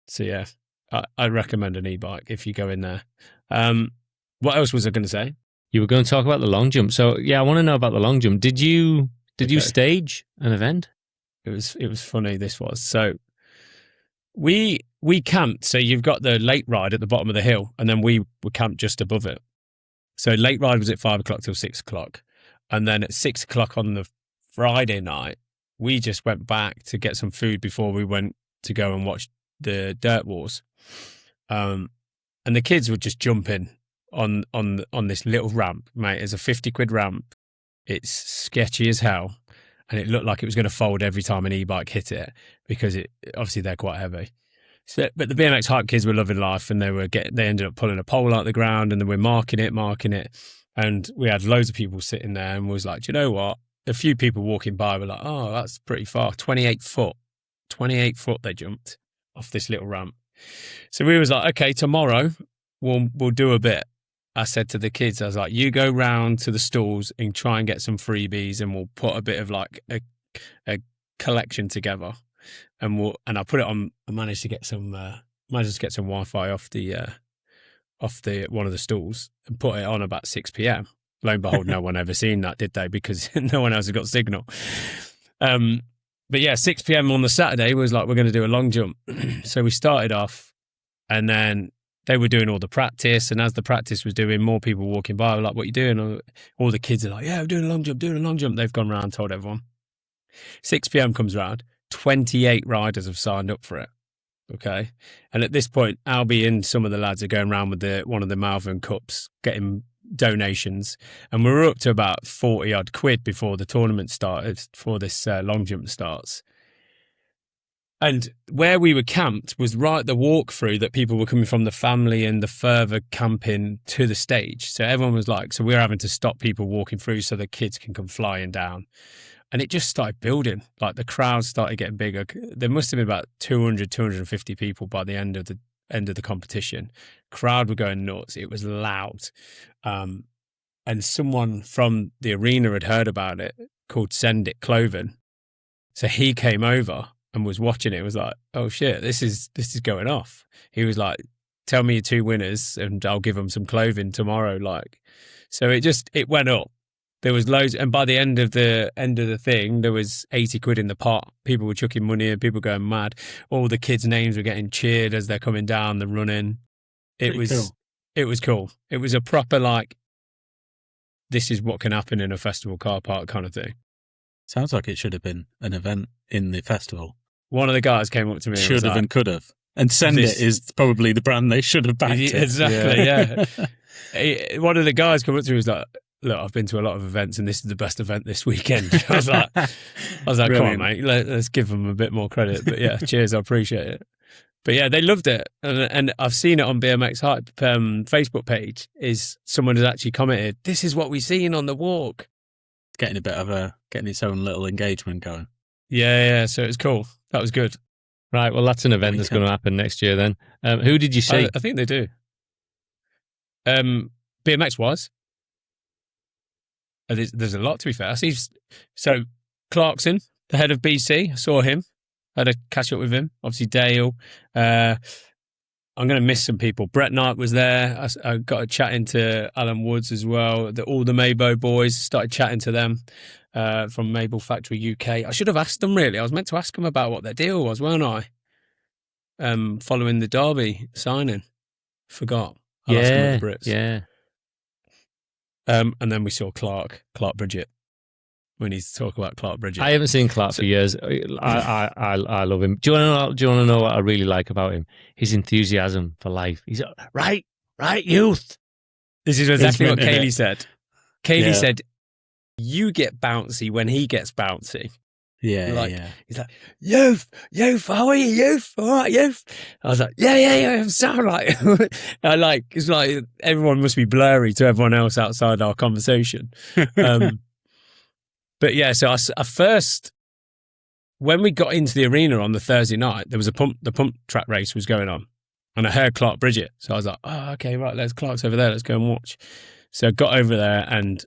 So yeah, I recommend an e-bike if you go in there. What else was I going to say? You were going to talk about the long jump. So yeah, I want to know about the long jump. Did you stage an event? It was funny. This was so. We camped. So you've got the late ride at the bottom of the hill, and then we were camped just above it. So late ride was at 5 o'clock till 6 o'clock, and then at 6 o'clock on the Friday night, we just went back to get some food before we went to go and watch the Dirt Wars. And the kids were just jumping on this little ramp, mate. It's a 50 quid ramp. It's sketchy as hell, and it looked like it was going to fold every time an e-bike hit it, because obviously they're quite heavy. So, but the BMX hype kids were loving life, and they ended up pulling a pole out the ground, and then we're marking it, and we had loads of people sitting there, and was like, do you know what? A few people walking by were like, oh, that's pretty far. 28 foot they jumped off this little ramp. So we was like, okay, tomorrow we'll do a bit. I said to the kids, I was like, you go round to the stalls and try and get some freebies, and we'll put a bit of like a collection together. And I put it on. I managed to get some managed to get some Wi-Fi off the one of the stalls and put it on about 6 p.m. Lo and behold, no one ever seen that, did they? Because no one else had got signal. But yeah, 6 p.m. on the Saturday was like, we're going to do a long jump. So we started off, and then they were doing all the practice. And as the practice was doing, more people walking by were like, what are you doing? All the kids are like, yeah, we're doing a long jump. They've gone around and told everyone. 6 p.m. comes around, 28 riders have signed up for it. Okay. And at this point, Albie and some of the lads are going around with one of the Malvern Cups, getting donations. And we were up to about 40 odd quid before the tournament started, before this long jump starts. And where we were camped was right the walkthrough that people were coming from the family and the further camping to the stage. So everyone was like, so we were having to stop people walking through so the kids can come flying down. And it just started building. Like the crowd started getting bigger. There must have been about 200, 250 people by the end of the competition. Crowd were going nuts. It was loud. And someone from the arena had heard about it, called Send It Clothing. So he came over and was watching it. It was like, oh shit, this is going off. He was like, tell me your 2 winners and I'll give them some clothing tomorrow. Like, so it went up. There was loads, and by the end of the thing, there was 80 quid in the pot. People were chucking money and people going mad. All the kids' names were getting cheered as they're coming down the running. It was cool. It was a proper, like, this is what can happen in a festival car park kind of thing. Sounds like it should have been an event in the festival. One of the guys came up to me and should have and could have. And Send It is probably the brand they should have backed it. Exactly, yeah. One of the guys came up to me and was like, look, I've been to a lot of events and this is the best event this weekend. I was like, come on, mate, let's give them a bit more credit. But yeah, cheers, I appreciate it. But yeah, they loved it. And I've seen it on BMX Hype Facebook page, is someone has actually commented, this is what we've seen on the walk. Getting its own little engagement going. Yeah, so it's cool. That was good. Right, well, that's an event that's going to happen next year then. Who did you see? I think they do. BMX was. There's a lot, to be fair. So Clarkson, the head of BC, I saw him. I had a catch up with him. Obviously Dale. I'm going to miss some people. Brett Knight was there. I got a chatting to Alan Woods as well. All the Mabo boys, started chatting to them from Mabel Factory UK. I should have asked them, really. I was meant to ask them about what their deal was, weren't I? Following the Derby signing. Forgot. I'll ask them at the Brits. Yeah. And then we saw Clark Bridget. We need to talk about Clark Bridget. I haven't seen Clark for years. I love him. Do you want to know what I really like about him? His enthusiasm for life. He's right, youth. This is exactly what Kaylee said. Kaylee said, "You get bouncy when he gets bouncy." Yeah, He's like, youth, how are you, youth? All right, youth. I was like, yeah, I'm so right. It's like everyone must be blurry to everyone else outside our conversation. But yeah, so I first, when we got into the arena on the Thursday night, there was the pump track race was going on, and I heard Clark Bridget. So I was like, oh, okay, right, Clark's over there, let's go and watch. So I got over there and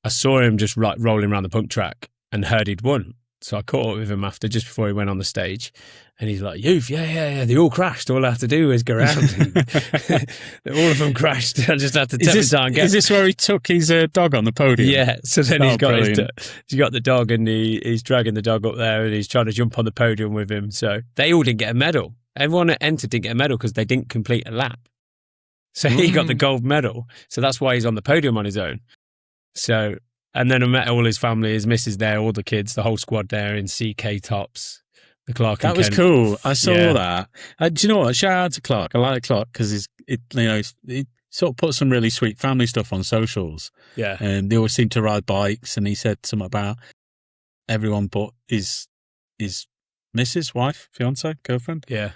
I saw him just rolling around the pump track and heard he'd won. So I caught up with him after, just before he went on the stage, and he's like, youth, yeah, they all crashed. All I have to do is go around. All of them crashed. I just had to tap it down. Is this where he took his dog on the podium? Yeah, so then he's got the dog, and he's dragging the dog up there, and he's trying to jump on the podium with him. So they all didn't get a medal. Everyone that entered didn't get a medal because they didn't complete a lap. So he got the gold medal. So that's why he's on the podium on his own. So... And then I met all his family, his missus there, all the kids, the whole squad there in CK tops. The Clark. That was cool. I saw that. Do you know what? Shout out to Clark. I like Clark because he sort of put some really sweet family stuff on socials. Yeah. And they always seem to ride bikes. And he said something about everyone but his missus, wife, fiance, girlfriend. Yeah.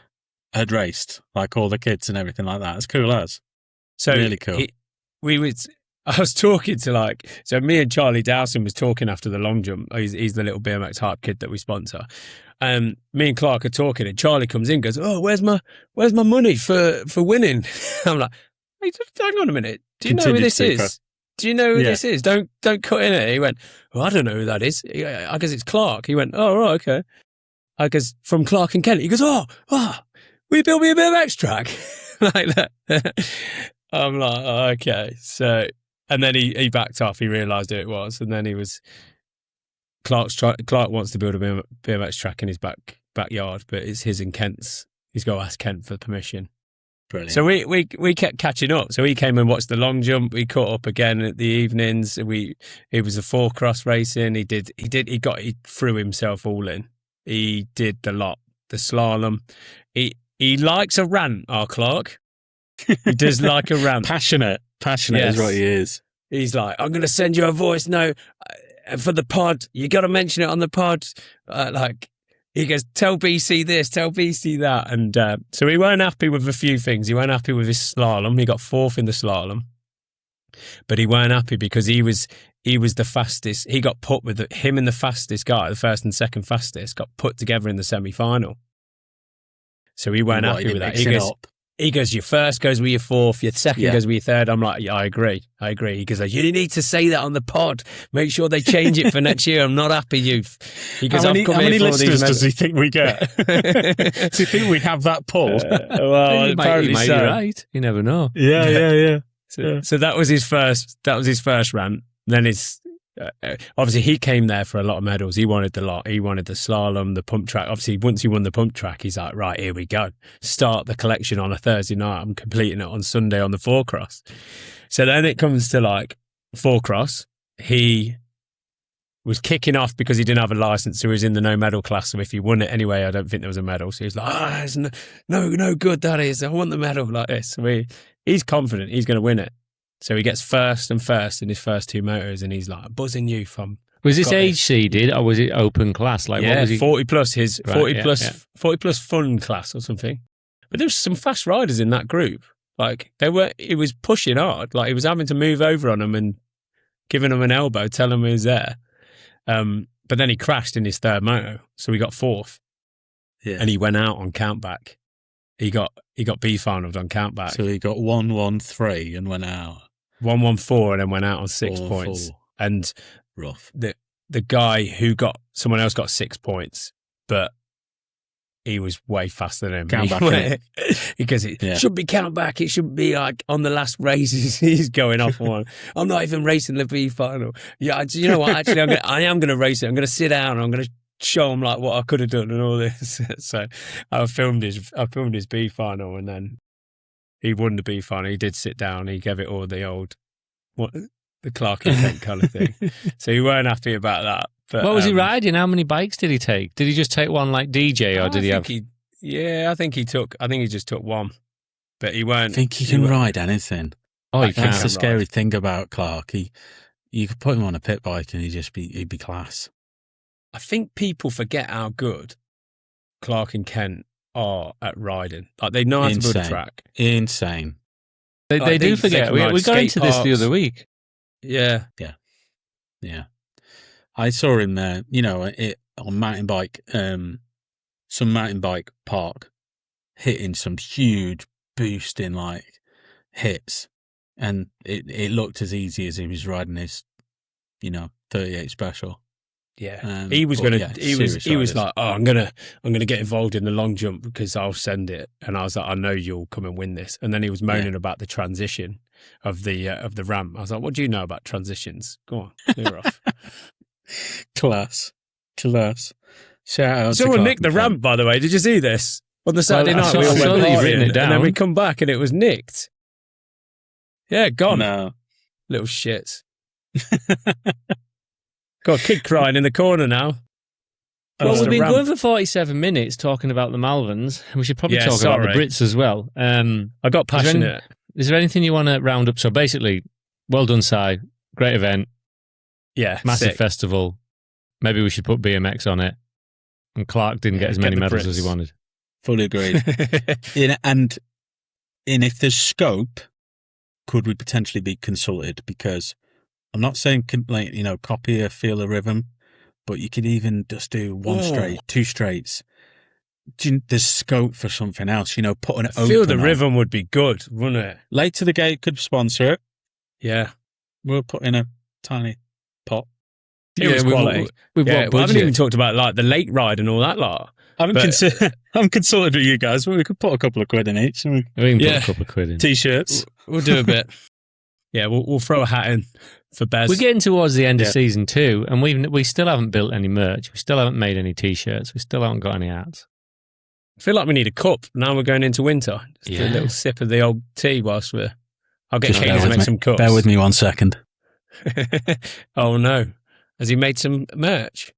Had raced, like all the kids and everything like that. It's cool as. So really cool. I was talking to so me and Charlie Dowson was talking after the long jump. He's the little BMX hype kid that we sponsor. Me and Clark are talking, and Charlie comes in and goes, oh, where's my money for winning? I'm like, hey, hang on a minute. Do you know who this is? Do you know who this is? Don't cut in it. He went, well, I don't know who that is. I guess it's Clark. He went, oh, right, okay. I guess from Clark and Kent. He goes, oh, will you build me a BMX track? Like that. I'm like, oh, okay. So, and then he backed off. He realised who it was. And then he was, Clark wants to build a BMX track in his backyard, but it's his and Kent's. He's got to ask Kent for permission. Brilliant. So we kept catching up. So he came and watched the long jump. We caught up again at the evenings. It was a 4-cross racing. He threw himself all in. He did the lot, the slalom. He likes a rant, our Clark. He does like a rant. Passionate Yes. is what he is. He's like, I'm going to send you a voice note for the pod. You got to mention it on the pod. He goes, tell BC this, tell BC that. And so he weren't happy with a few things. He weren't happy with his slalom. He got 4th in the slalom. But he weren't happy because he was the fastest. He got put with him and the fastest guy, the first and second fastest, got put together in the semi-final. So he weren't happy with that. He goes, your first goes with your 4th, your second goes with your 3rd. I'm like, yeah, I agree. He goes, you need to say that on the pod. Make sure they change it for next year. I'm not happy, youth. He goes, how many listeners does he think we get? Does he think we have that pull? Well, He might be right. You never know. Yeah. So that was his first. That was his first rant. Then it's obviously he came there for a lot of medals. He wanted the lot. He wanted the slalom, the pump track. Obviously, once he won the pump track, he's like, right, here we go. Start the collection on a Thursday night. I'm completing it on Sunday on the 4-cross. So then it comes to like 4-cross. He was kicking off because he didn't have a license, so he was in the no medal class. So if he won it anyway, I don't think there was a medal. So he's like, it's no good, that is. I want the medal like this. So he's confident he's going to win it. So he gets first in his first 2 motors, and he's like buzzing you from. Was this age seeded or was it open class? Like, what was he? 40 plus his Right, 40 plus fun class or something. But there was some fast riders in that group. Like he was pushing hard. Like he was having to move over on them and giving them an elbow, telling them he was there. But then he crashed in his 3rd moto, so he got 4th, and he went out on countback. He got B-finaled on countback. So he got 1-1-3 and went out. 1-1-4 and then went out on 6 points. 4. And Rough. The guy someone else got 6 points, but he was way faster than him. Countback, because it should be countback. It shouldn't be like on the last race. He's going off one. I'm not even racing the B final. Yeah, you know what? Actually, I am going to race it. I'm going to sit down and I'm going to show him like what I could have done and all this. So I filmed his B final, and then he won the B final. He did sit down. He gave it all the Clark and Kent kind of thing. So he weren't happy about that. But, what was he riding? How many bikes did he take? Did he just take one like DJ, or did he have? I think he just took one, but he weren't. I think he can ride anything. Oh, he can. That's the scary thing about Clark. You could put him on a pit bike and he'd be class. I think people forget how good Clark and Kent are at riding. Like they know how to build a track. Insane. They do forget. We got into this the other week. Yeah. I saw him there, on mountain bike, some mountain bike park, hitting some huge boosting like hits, and it looked as easy as he was riding his, 38 special. Yeah, he was like, oh, I'm gonna get involved in the long jump because I'll send it, and I was like, I know you'll come and win this. And then he was moaning about the transition of the ramp. I was like, what do you know about transitions? Go on, clear off. Class. Shout out. Someone nicked the ramp, by the way. Did you see this on the Saturday night? We all went partying, written it down, and then we come back and it was nicked. Yeah, gone. No. Little shits. Got a kid crying in the corner now. Well, we've been going for 47 minutes talking about the Malverns. We should probably talk about the Brits as well. I got passionate. Is there anything you want to round up? So basically, well done, Si. Great event. Yeah, massive sick. festival. Maybe we should put BMX on it. And Clark didn't get as many medals as he wanted. Fully agreed. And if there's scope, could we potentially be consulted? Because I'm not saying copy a feel a rhythm, but you could even just do one straight, 2 straights. There's scope for something else. Put an open. Feel the rhythm would be good, wouldn't it? Late to the Gate could sponsor it. Yeah, we'll put in a tiny pot. It was quality. We've got we haven't even talked about like the late ride and all that lot. I'm consulted with you guys, but we could put a couple of quid in each. We can put a couple of quid in. T-shirts. We'll do a bit. Yeah, we'll throw a hat in for Bez. We're getting towards the end of season 2, and we still haven't built any merch. We still haven't made any T-shirts. We still haven't got any hats. I feel like we need a cup. Now we're going into winter. Just do a little sip of the old tea whilst I'll get Katie to make some cups. Bear with me 1 second. Oh, no. Has he made some merch?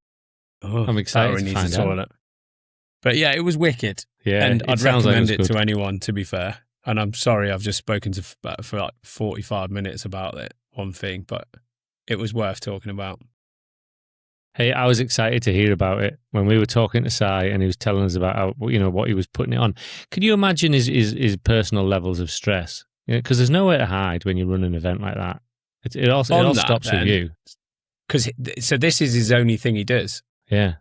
Oh, I'm excited to find out. But yeah, it was wicked. Yeah, and I'd recommend it good. to anyone, to be fair. And I'm sorry I've just spoken for like 45 minutes about it, one thing, but it was worth talking about. Hey, I was excited to hear about it when we were talking to Si and he was telling us about how, what he was putting it on. Could you imagine his personal levels of stress? Because there's nowhere to hide when you run an event like that. It all stops with you. So this is his only thing he does. Yeah.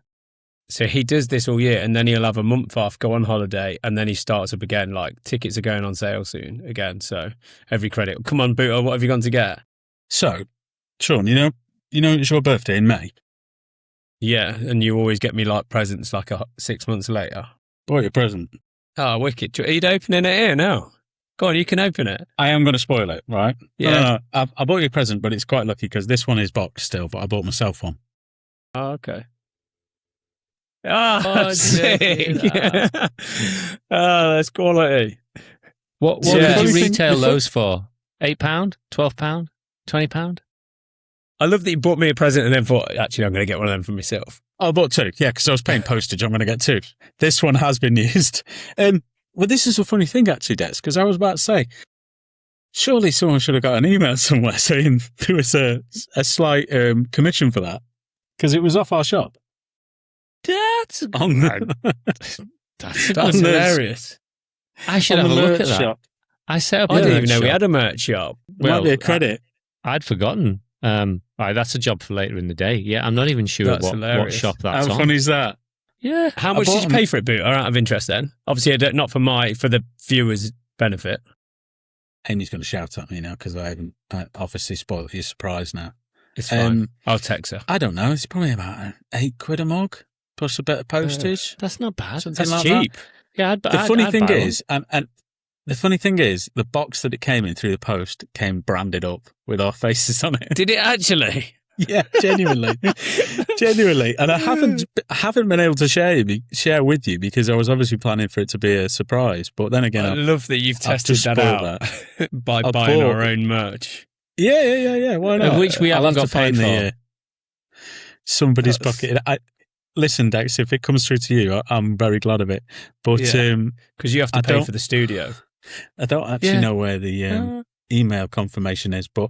So he does this all year, and then he'll have a month off, go on holiday, and then he starts up again. Like, tickets are going on sale soon again. So every credit. Come on, Booter, what have you gone to get? So, Sean, you know it's your birthday in May. Yeah, and you always get me like presents like 6 months later. Bought your present. Oh, wicked. Are you opening it here now? Go on, you can open it. I am going to spoil it, right? Yeah. No. I bought you a present, but it's quite lucky because this one is boxed still, but I bought myself one. Oh, okay. Oh, sick. Oh, that's quality. What did you retail those for? £8? £12? £20? I love that you bought me a present and then thought, actually, I'm going to get one of them for myself. I bought 2, yeah, because I was paying postage. I'm going to get 2. This one has been used. Well, this is a funny thing, actually, Des, because I was about to say, surely someone should have got an email somewhere saying there was a slight commission for that, because it was off our shop. That's hilarious. I should have a look at that. Shop. I set up. I didn't even know we had a merch shop. Might be a credit. I'd forgotten. Right, that's a job for later in the day. Yeah, I'm not even sure what shop that's on. How funny is that? Yeah. How much did you pay for it, Boo? Out of interest, then. Obviously, not for the viewers' benefit. Amy's going to shout at me now because I haven't obviously spoiled your surprise now. It's fine. I'll text her. I don't know. It's probably about £8 a mug plus a bit of postage. That's not bad. That's like cheap. That. Yeah, the funny thing is, the funny thing is, the box that it came in through the post came branded up with our faces on it. Did it actually? Yeah, genuinely, and I haven't been able to share with you because I was obviously planning for it to be a surprise. But then again, I love that you've tested that out by buying our own merch. Yeah. Why not? Of which we haven't got paid for. Somebody's pocket. Listen, Dex, if it comes through to you, I'm very glad of it. But because you have to pay for the studio. I don't actually know where the email confirmation is, but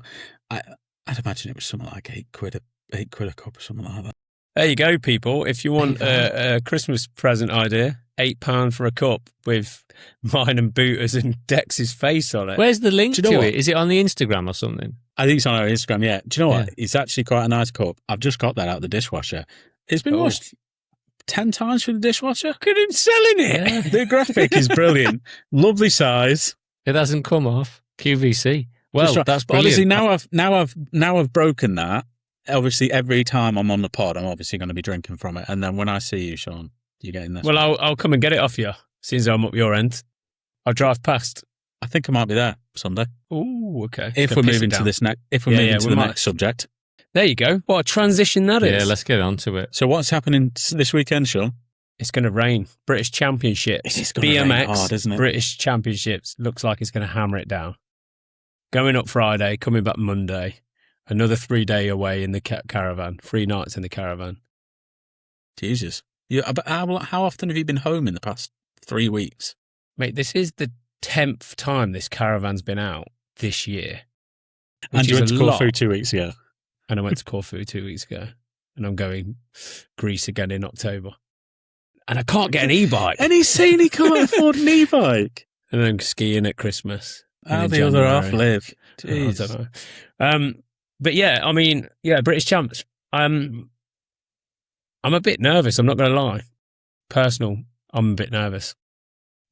I'd imagine it was something like £8 a cup or something like that. There you go, people. If you want a Christmas present idea, £8 for a cup with mine and Booter's and Dex's face on it. Where's the link to it? Is it on the Instagram or something? I think it's on our Instagram, yeah. Do you know what? It's actually quite a nice cup. I've just got that out of the dishwasher. It's been washed 10 times through the dishwasher. Look at him selling it. Yeah. The graphic is brilliant. Lovely size. It hasn't come off. QVC. Well, that's brilliant. Honestly, now I've broken that. Obviously, every time I'm on the pod, I'm obviously going to be drinking from it. And then when I see you, Sean, you're getting this. Well, I'll come and get it off you, since I'm up your end. I'll drive past. I think I might be there Sunday. Oh, okay. If we're moving to this next, next subject. There you go. What a transition that is. Yeah, let's get on to it. So what's happening this weekend, Sean? It's going to rain. British Championships. It's going to rain hard, isn't it? British Championships. Looks like it's going to hammer it down. Going up Friday, coming back Monday. Another 3-day away in the caravan. 3 nights in the caravan. Jesus. How often have you been home in the past 3 weeks? Mate, this is the 10th time this caravan's been out this year. And you went to Corfu 2 weeks ago. And I went to Corfu 2 weeks ago. And I'm going Greece again in October. And I can't get an e-bike. And he's saying he can't afford an e-bike. And then skiing at Christmas. How the other half live. Jeez. I don't know. But yeah, I mean, British champs. I'm a bit nervous, I'm not going to lie. I'm a bit nervous.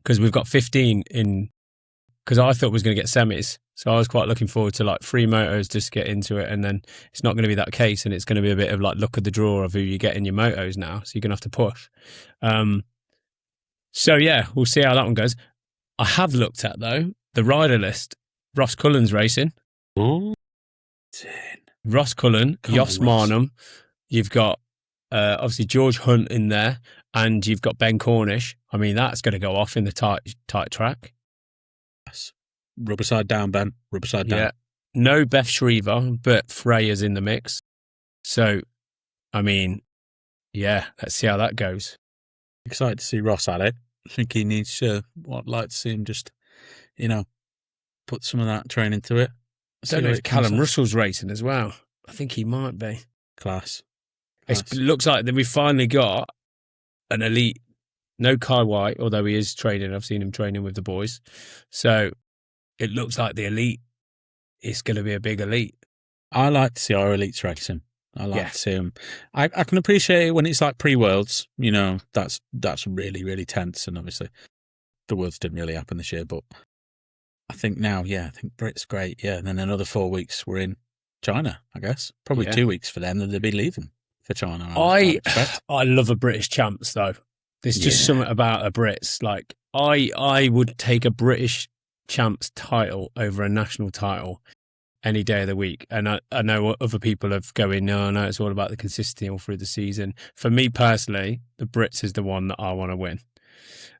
Because we've got 15 in, because I thought we was going to get semis. So I was quite looking forward to like 3 motos just to get into it. And then it's not going to be that case. And it's going to be a bit of like luck of the draw of who you get in your motos now. So you're going to have to push. So yeah, we'll see how that one goes. I have looked at though the rider list. Ross Cullen's racing. Oh, Ross Cullen, Come Jos on, Ross. Marnham. You've got obviously George Hunt in there, and you've got Ben Cornish. I mean, that's going to go off in the tight track. yes. Rubber side down, Ben. Rubber side down. Yeah. No Beth Shriver, but Freya's in the mix. So, I mean, yeah, let's see how that goes. Excited to see Ross at it. I think he needs to. I'd like to see him just, put some of that training to it. I don't know if Callum Russell's racing as well. I think he might be. Class. It looks like that we finally got an elite. No Kai White, although he is training. I've seen him training with the boys. So it looks like the elite is going to be a big elite. I like to see our elites racing. I like to see them. I can appreciate it when it's like pre-worlds. That's really, really tense. And obviously, the worlds didn't really happen this year. But I think now, I think Brit's great. Yeah, and then another 4 weeks we're in China. I guess probably 2 weeks for them that they'll be leaving for China. I love a British champs though. There's just something about a Brits. Like I would take a British champs title over a national title any day of the week. And I know other people are going, no, it's all about the consistency all through the season. For me personally, the Brits is the one that I want to win.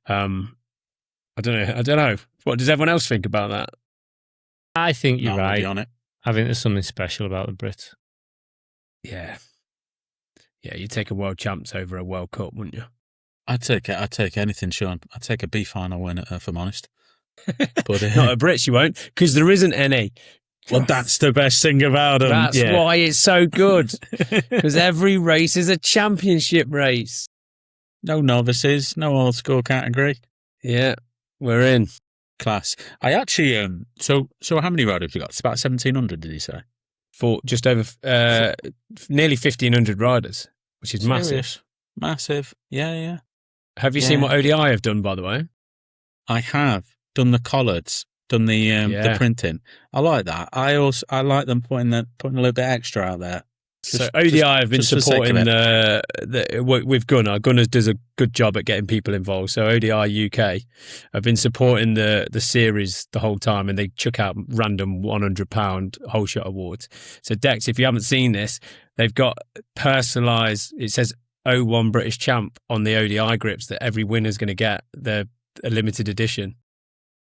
I don't know. What does everyone else think about that? I think you're right. On it. I think there's something special about the Brits. Yeah. Yeah, you'd take a world champs over a World Cup, wouldn't you? I'd take anything, Sean. I'd take a B final win, if I'm honest. But Not a Brits, you won't, because there isn't any. Well, that's the best thing about them. That's why it's so good. Because every race is a championship race. No novices, no old school category. Yeah, we're in. Class. I actually, so how many riders have we got? It's about 1,700, did he say? For just over nearly 1,500 riders, which is massive. Massive. Yeah. Have you seen what ODI have done, by the way? I have done the collards, done the printing. I like that. I like them putting a little bit extra out there. So ODI have been supporting with Gunnar. Gunnar does a good job at getting people involved. So ODI UK have been supporting the series the whole time, and they chuck out random £100 whole shot awards. So Dex, if you haven't seen this, they've got personalised. It says 01 British Champ on the ODI grips that every winner's going to get. They're a limited edition.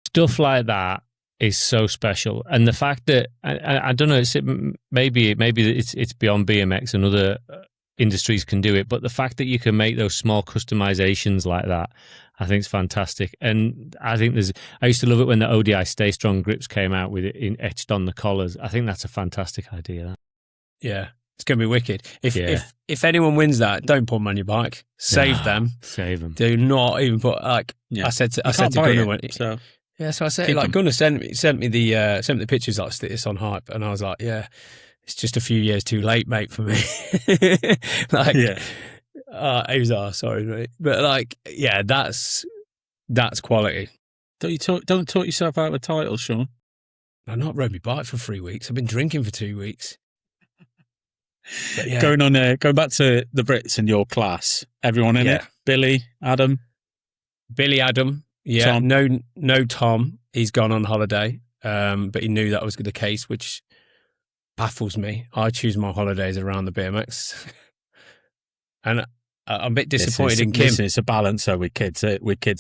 Stuff like that is so special, and the fact that I don't know, maybe it's beyond BMX and other industries can do it, but the fact that you can make those small customizations like that, I think is fantastic. And I think I used to love it when the ODI Stay Strong grips came out with it etched on the collars. I think that's a fantastic idea. That. Yeah. It's going to be wicked. If anyone wins that, don't put them on your bike. Save them. Save them. Do not even put I said to Gunnar. So I said Gunnar sent me the pictures. Like, stick this on hype, and I was like, it's just a few years too late, mate, for me. He was sorry, mate, but that's quality. Don't talk yourself out of a title, Sean. I've not rode my bike for 3 weeks. I've been drinking for 2 weeks. But going back to the Brits in your class, everyone in it? Billy, Adam, yeah. Tom. No Tom. He's gone on holiday, but he knew that was the case, which baffles me. I choose my holidays around the BMX, and I'm a bit disappointed in Kim. It's a balance though with kids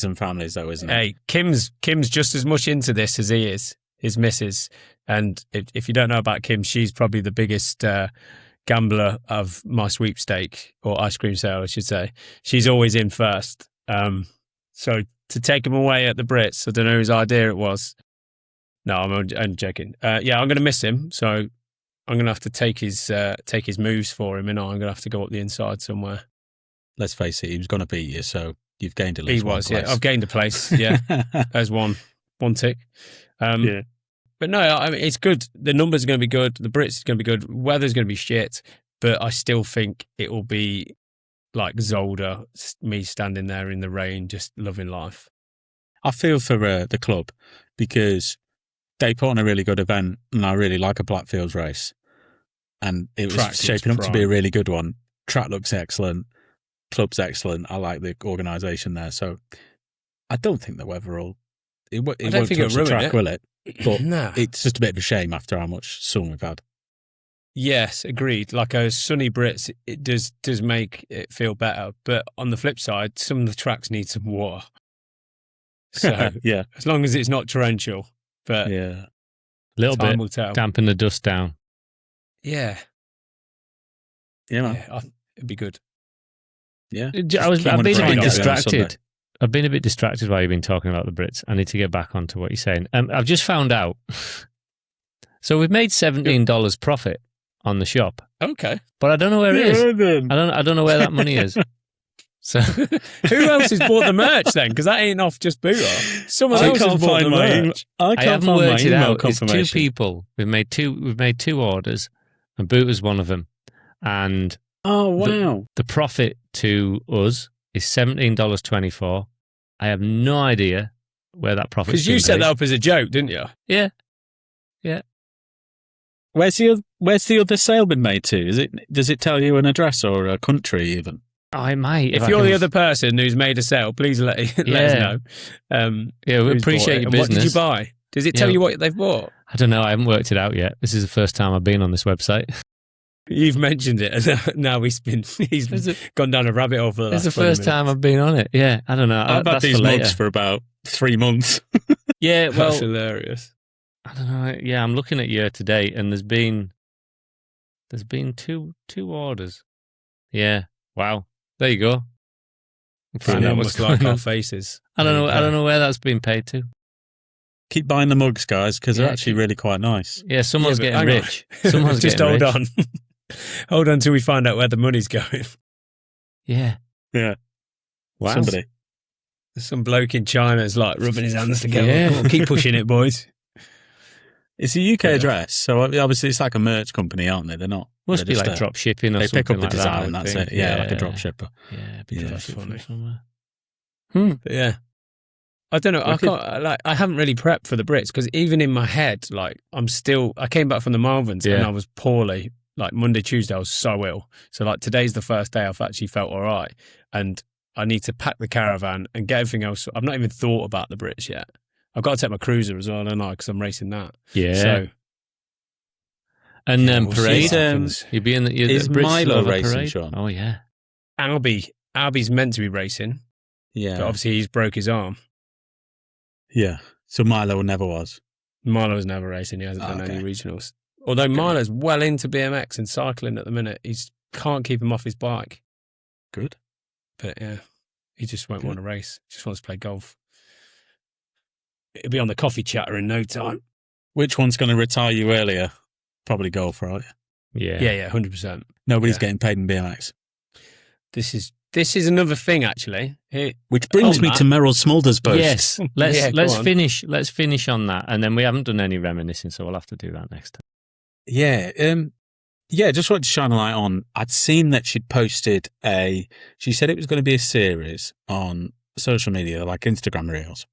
and families, though, isn't it? Hey, Kim's just as much into this as he is, his missus. And if you don't know about Kim, she's probably the biggest gambler of my sweepstake, or ice cream sale, I should say. She's always in first. So to take him away at the Brits, I don't know whose idea it was. No, I'm joking. I'm going to miss him. So I'm going to have to take his moves for him, and I'm going to have to go up the inside somewhere. Let's face it, he was going to beat you, so you've gained at least he was, one place. I've gained a place, yeah. There's one tick. But no, I mean, it's good. The numbers are going to be good. The Brits is going to be good. Weather's going to be shit. But I still think it will be like Zolder, me standing there in the rain, just loving life. I feel for the club because they put on a really good event, and I really like a Blackfields race. And it was shaping up to be a really good one. Track looks excellent. Club's excellent. I like the organisation there. So I don't think the weather will. It I won't don't think touch it'll the ruin track, it. will it? But Nah. it's just a bit of a shame after how much sun we've had. Yes, agreed. Like a sunny Brits, it does make it feel better. But on the flip side, some of the tracks need some water. So Yeah, as long as it's not torrential, but yeah. A little time bit, will tell. dampen the dust down. Yeah, Man. yeah, it'd be good. Yeah. I've keep been on a bit trying to get there on Sunday. distracted. I've been a bit distracted while you've been talking about the Brits. I need to get back onto what you're saying. I've just found out. So we've made $17 profit on the shop, Okay. but I don't know where it is. I don't know where that money is. So Who else has bought the merch then? Because that ain't off just Booter. Someone else has bought the merch. I I haven't worked it out. It's two confirmation. people. We've made two orders, and Booter's one of them. And Oh, wow. the profit to us is $17.24. I have no idea where that profit. Because you set that up as a joke, didn't you? Yeah. Where's the other sale been made to? Does it tell you an address or a country even? I might. If you're the other person who's made a sale, please let us know. Yeah, we who's appreciate bought it your and business. What did you buy? Does it tell Yeah. you what they've bought? I don't know. I haven't worked it out yet. This is the first time I've been on this website. You've mentioned it, and now he's gone down a rabbit hole for the It's last the 20 first time minutes. I've been on it. Yeah, I don't know. I've had That's these for later. mugs for about 3 months. Yeah, well, That's hilarious. I don't know. Yeah, I'm looking at year to date, and there's been two orders. Yeah. Wow. There you go. Find out what's Almost like going our on. faces. I don't know. I don't know where that's been paid to. Keep buying the mugs, guys, because Yeah, they're actually really quite nice. Yeah, someone's Yeah, but getting hang on. rich. Someone's Just getting hold rich. on. Hold on till we find out where the money's going. Yeah. Yeah. Wow. Somebody. Some bloke in China's like rubbing his hands together. Yeah. Come on, keep pushing it, boys. It's a UK address, so obviously it's like a merch company, aren't they? They're not. Must they're be just like drop shipping or They something pick up the like design that. and I that's think. it. Yeah, like a drop shipper. Yeah, Yeah. that's funny. somewhere. But yeah. I don't know. Wicked. I haven't really prepped for the Brits because even in my head, like I came back from the Malverns and Yeah. I was poorly. Like Monday, Tuesday, I was so ill. So like today's the first day I've actually felt all right. And I need to pack the caravan and get everything else. I've not even thought about the Brits yet. I've got to take my cruiser as well, don't I? Because I'm racing that. Yeah. So, And yeah, we'll see parade. what happens. You'll be in the Is Brits Milo still have a racing, parade? Sean? Oh yeah. Albie's meant to be racing, Yeah. but obviously he's broke his arm. Yeah. So Milo never was. Milo's never racing. He hasn't done okay. any regionals. Although Milo's well into BMX and cycling at the minute. He can't keep him off his bike. Good. But yeah, he just won't Good. want to race. He just wants to play golf. It'll be on the coffee chatter in no time. Which one's going to retire you earlier? Probably golf, right? Yeah. Yeah, 100%. Nobody's Yeah. getting paid in BMX. This is another thing actually. Which brings me Matt. to Merrill Smulder's post. Yes. Let's Yeah, go let's on. finish. Let's finish on that, and then we haven't done any reminiscing, so we'll have to do that next time. Yeah. Just wanted to shine a light on. I'd seen that she'd posted she said it was going to be a series on social media, like Instagram Reels.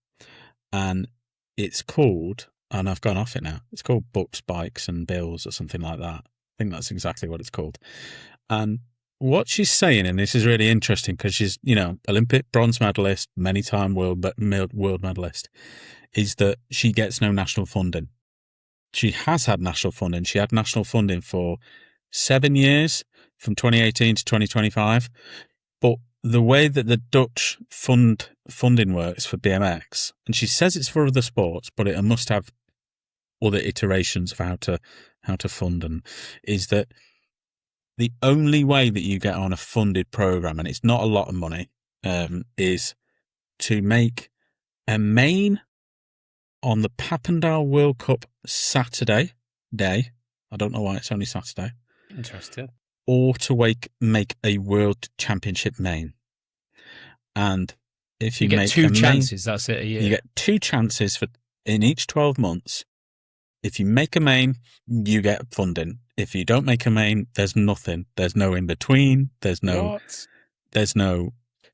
And it's called, and I've gone off it now, it's called Books, Bikes and Bills or something like that. I think that's exactly what it's called. And what she's saying, and this is really interesting because she's, Olympic bronze medalist, many-time world medalist, is that she gets no national funding. She has had national funding. She had national funding for 7 years, from 2018 to 2025. But the way that the Dutch funding works for BMX, and she says it's for other sports, but it must have other iterations of how to fund them, is that the only way that you get on a funded program, and it's not a lot of money, is to make a main on the Papendal World Cup Saturday day. I don't know why it's only Saturday. Interesting. Or to make a World Championship main. And if You you get make two a main, chances. That's it. A year. you get 2 chances in each 12 months. If you make a main, you get funding. If you don't make a main, there's nothing. There's no in between. There's no.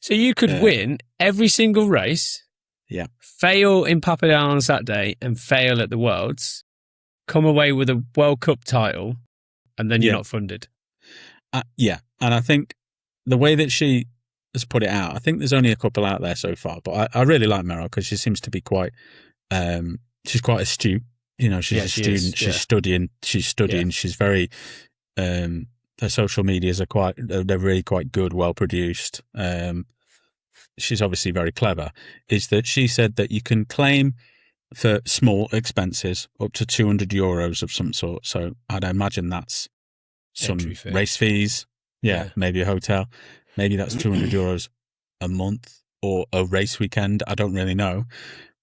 So you could win every single race. Yeah. Fail in Papendal on Saturday and fail at the Worlds. Come away with a World Cup title, and then you're Yeah. not funded. Yeah, and I think the way that she has put it out. I think there's only a couple out there so far, but I really like Meryl because she seems to be quite, she's quite astute. You know, she's a student. She's studying. Yeah. She's very. Her social medias are they're really quite good, well produced. She's obviously very clever. Is that she said that you can claim for small expenses up to €200 of some sort. So I'd imagine that's some race fees. Yeah, maybe a hotel. Maybe that's €200 a month or a race weekend. I don't really know.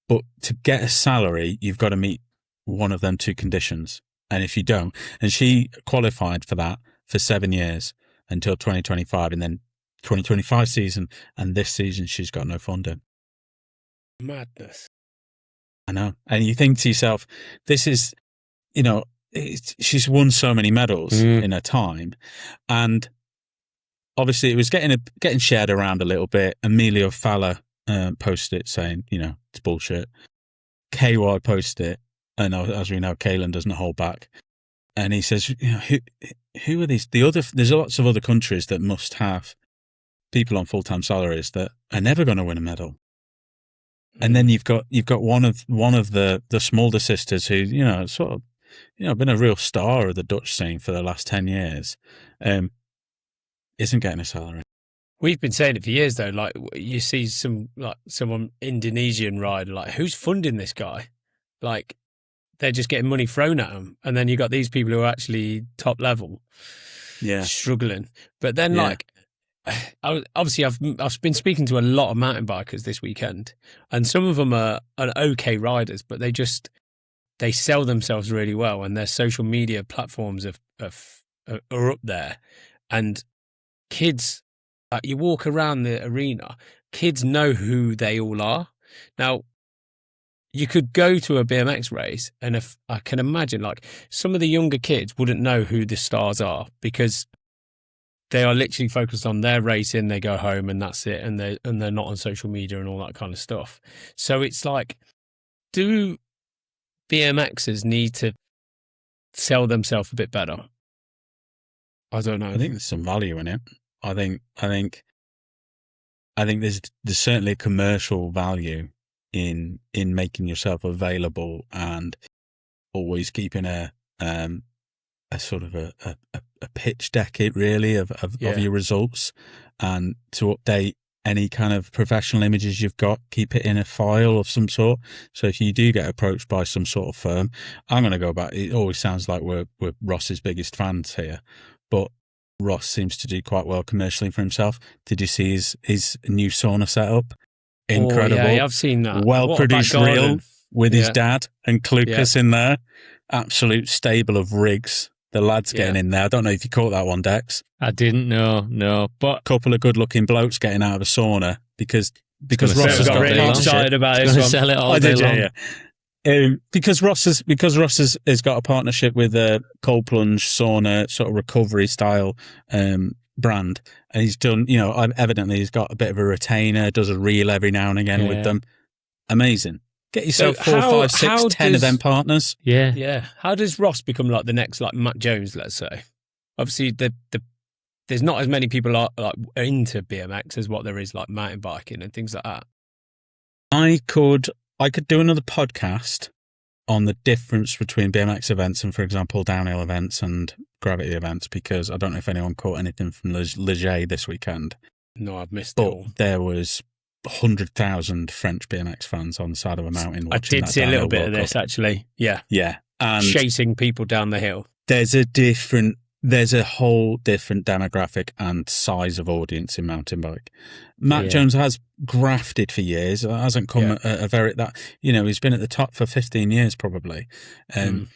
But to get a salary, you've got to meet one of them two conditions. And if you don't, and she qualified for that for 7 years until 2025, and then 2025 season, and this season she's got no funding. Madness. I know. And you think to yourself, this is, you know, she's won so many medals in her time, and obviously it was getting shared around a little bit. Emilio Falla posted it saying, you know, it's bullshit. KY posted it, and as we know, Kalen doesn't hold back. And he says, you know, who are these? There's lots of other countries that must have people on full-time salaries that are never going to win a medal. And then you've got one of the Smolder sisters who, you know, sort of, you know, been a real star of the Dutch scene for the last 10 years, isn't getting a salary. We've been saying it for years though. Like you see someone Indonesian rider, like who's funding this guy? Like they're just getting money thrown at them, and then you got these people who are actually top level, struggling. But then like. I've been speaking to a lot of mountain bikers this weekend, and some of them are okay riders, but they sell themselves really well, and their social media platforms are up there. And kids, you walk around the arena, kids know who they all are. Now, you could go to a BMX race, and if I can imagine, like some of the younger kids wouldn't know who the stars are because they are literally focused on their racing. They go home and that's it, and they're not on social media and all that kind of stuff. So it's like, do BMXers need to sell themselves a bit better? I don't know. I think there's some value in it. I think there's certainly a commercial value in making yourself available and always keeping a sort of a pitch deck, really, of your results, and to update any kind of professional images you've got, keep it in a file of some sort. So if you do get approached by some sort of firm, I'm going to go back. It always sounds like we're Ross's biggest fans here, but Ross seems to do quite well commercially for himself. Did you see his new sauna setup? Incredible. Oh, yeah, I've seen that. Well produced reel with his dad and Clucas in there. Absolute stable of rigs. The lad's getting in there. I don't know if you caught that one, Dex. I didn't know, but a couple of good-looking blokes getting out of a sauna because Ross has got really excited about this one. Sell it all day long. Because Ross has got a partnership with a cold plunge sauna sort of recovery style brand, and he's done. You know, evidently he's got a bit of a retainer, does a reel every now and again with them. Amazing. Get yourself 4, 5, 6, 10 of them partners. Yeah. Yeah. How does Ross become like the next like Matt Jones, let's say? Obviously, there's not as many people are like into BMX as what there is like mountain biking and things like that. I could do another podcast on the difference between BMX events and, for example, downhill events and gravity events, because I don't know if anyone caught anything from Leger this weekend. No, I've missed it all. There was 100,000 French BMX fans on the side of a mountain watching. I did see a little bit of this, actually. Yeah. Yeah. And chasing people down the hill. There's a whole different demographic and size of audience in mountain bike. Matt Jones has grafted for years. Hasn't come he's been at the top for 15 years probably. And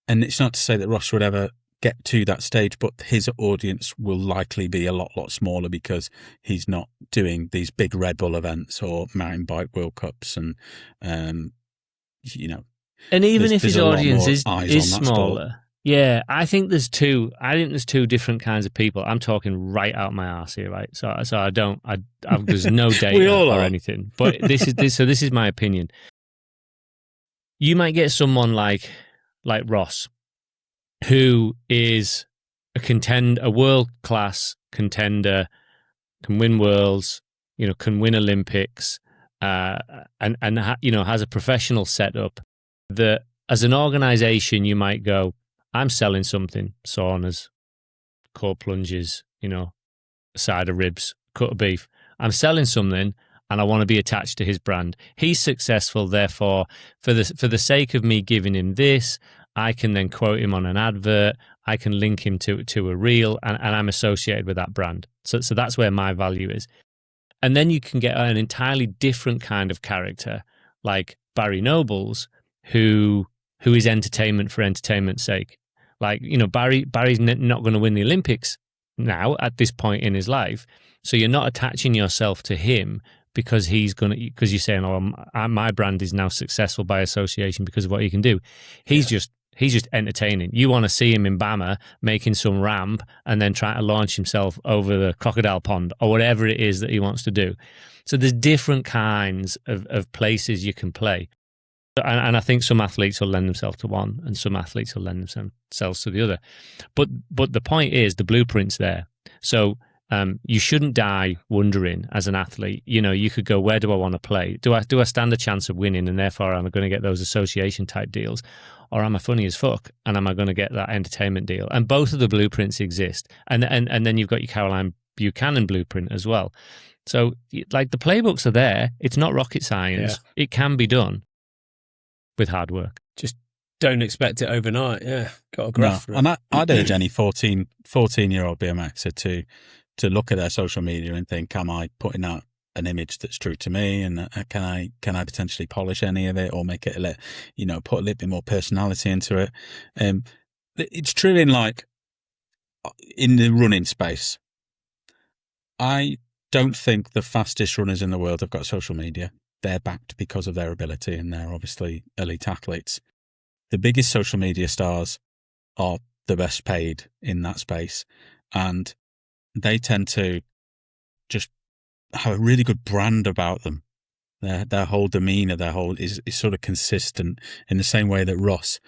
it's not to say that Ross would ever get to that stage, but his audience will likely be a lot smaller because he's not doing these big Red Bull events or mountain bike World Cups, and and even if his audience is smaller, I think there's two different kinds of people. I'm talking right out my arse here, right? So there's no data or anything, but this is my opinion. You might get someone like Ross, who is a world-class contender, can win worlds, can win Olympics, has a professional setup that as an organization you might go, I'm selling something, saunas, core plunges, a side of ribs, cut of beef. I'm selling something and I want to be attached to his brand. He's successful, therefore, for the sake of me giving him this, I can then quote him on an advert, I can link him to a reel, and I'm associated with that brand. So that's where my value is. And then you can get an entirely different kind of character, like Barry Nobles, who is entertainment for entertainment's sake. Like, Barry's not going to win the Olympics now at this point in his life. So you're not attaching yourself to him because you're saying, oh, my brand is now successful by association because of what he can do. He's just entertaining. You want to see him in Bama making some ramp and then trying to launch himself over the crocodile pond or whatever it is that he wants to do. So there's different kinds of places you can play. And I think some athletes will lend themselves to one and some athletes will lend themselves to the other. But the point is the blueprint's there. So you shouldn't die wondering as an athlete. You could go, where do I want to play? Do I stand a chance of winning and therefore am I going to get those association type deals? Or am I funny as fuck and am I going to get that entertainment deal? And both of the blueprints exist. And then you've got your Caroline Buchanan blueprint as well. So like the playbooks are there. It's not rocket science. Yeah. It can be done with hard work. Just don't expect it overnight. Yeah. Got a graph. No. And I'd urge any 14-year-old BMXer to look at their social media and think, am I putting out an image that's true to me, and can I potentially polish any of it or make it put a little bit more personality into it? It's true in the running space. I don't think the fastest runners in the world have got social media. They're backed because of their ability, and they're obviously elite athletes. The biggest social media stars are the best paid in that space, and they tend to just have a really good brand about them. Their whole demeanor, is sort of consistent in the same way that Ross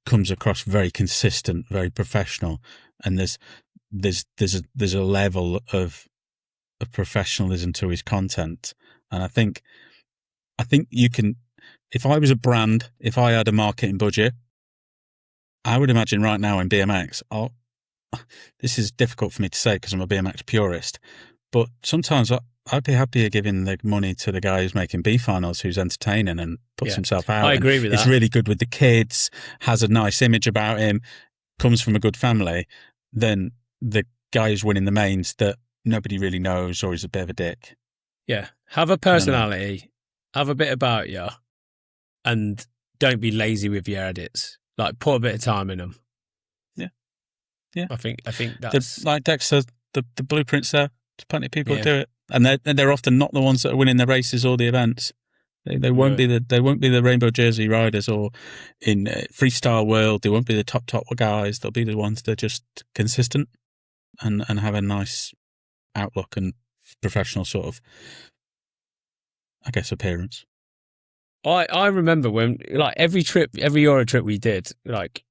comes across very consistent, very professional. And there's a level of professionalism to his content. And I think you can, if I was a brand, if I had a marketing budget, I would imagine right now in BMX, this is difficult for me to say because I'm a BMX purist, but sometimes I'd be happier giving the money to the guy who's making B finals, who's entertaining and puts himself out. I agree with that. He's really good with the kids, has a nice image about him, comes from a good family, than the guy who's winning the mains that nobody really knows or is a bit of a dick. Yeah. Have a personality, have a bit about you, and don't be lazy with your edits. Like, put a bit of time in them. Yeah. I think that's... Like Dexter, the blueprint's there. There's plenty of people who do it. And they're often not the ones that are winning the races or the events. They won't be the rainbow jersey riders, or in freestyle world they won't be the top guys. They'll be the ones that are just consistent and have a nice outlook and professional sort of, I guess, appearance. I remember when, like, every Euro trip we did, like,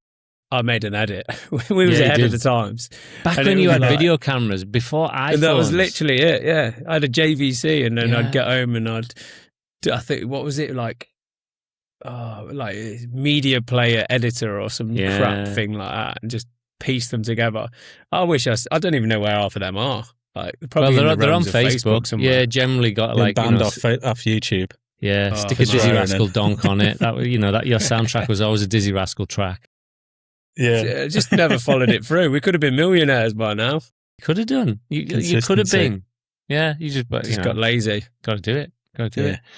I made an edit. We was ahead of the times. Back when you had video cameras, before iPhones. And that was literally it, yeah. I had a JVC, and then I'd get home and I think, what was it, like media player editor or some crap thing like that, and just piece them together. I don't even know where half of them are. Like, probably they're on Facebook somewhere. Yeah, generally got like banned off YouTube. Yeah, stick a Dizzy Rascal donk on it. That your soundtrack was always a Dizzy Rascal track. Yeah, just never followed it through. We could have been millionaires by now. Could have done. You could have been. Yeah, you just got lazy. Got to do it.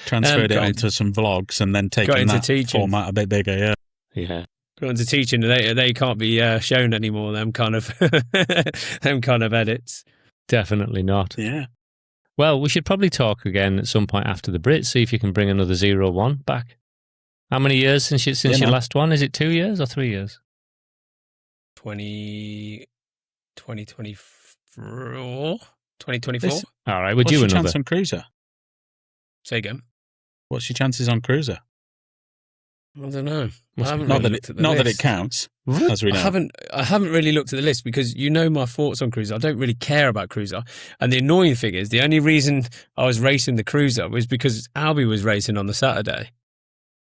Transferred it onto some vlogs and then taken that teaching format a bit bigger. Yeah. Got into teaching. They can't be shown anymore. Them kind of edits. Definitely not. Yeah. Well, we should probably talk again at some point after the Brits. See if you can bring another 0-1 back. How many years since your last one? Is it 2 years or 3 years? 2024? 2024? All right, we're due another. What's your chance on Cruiser? Say again. What's your chances on Cruiser? I don't know. I haven't Not really that looked at the not that it list. counts, as we know. I haven't really looked at the list because you know my thoughts on Cruiser. I don't really care about Cruiser. And the annoying thing is, the only reason I was racing the Cruiser was because Albie was racing on the Saturday.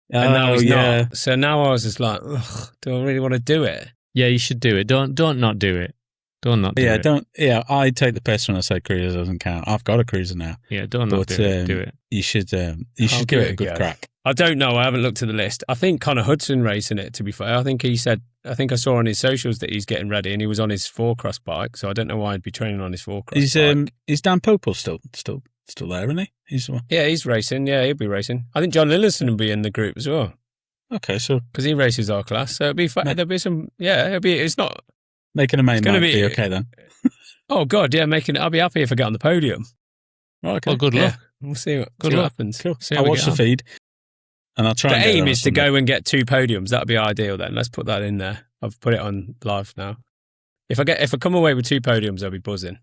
And now he's not. So now I was just like, ugh, do I really want to do it? Yeah, you should do it. Don't not do it. Don't not do it. I take the piss when I say Cruiser doesn't count. I've got a Cruiser now. Yeah, don't not do it. Do it. You should give it a good crack. I don't know. I haven't looked at the list. I think Connor Hudson racing it, to be fair. I think I saw on his socials that he's getting ready and he was on his 4-cross bike. So I don't know why he'd be training on his 4-cross bike. Is Dan Popel still there, isn't he? He's racing. Yeah, he'll be racing. I think John Lillison will be in the group as well. Okay, so. Because he races our class. So it'll be there'll be some, it's not. Making a main might be okay then. Oh, God, yeah, I'll be happy if I get on the podium. Okay. Well, good luck. We'll see what happens. Cool. I'll watch the feed. And I'll try. The aim is to go and get 2 podiums. That'd be ideal. Then let's put that in there. I've put it on live now. If I come away with 2 podiums, I'll be buzzing.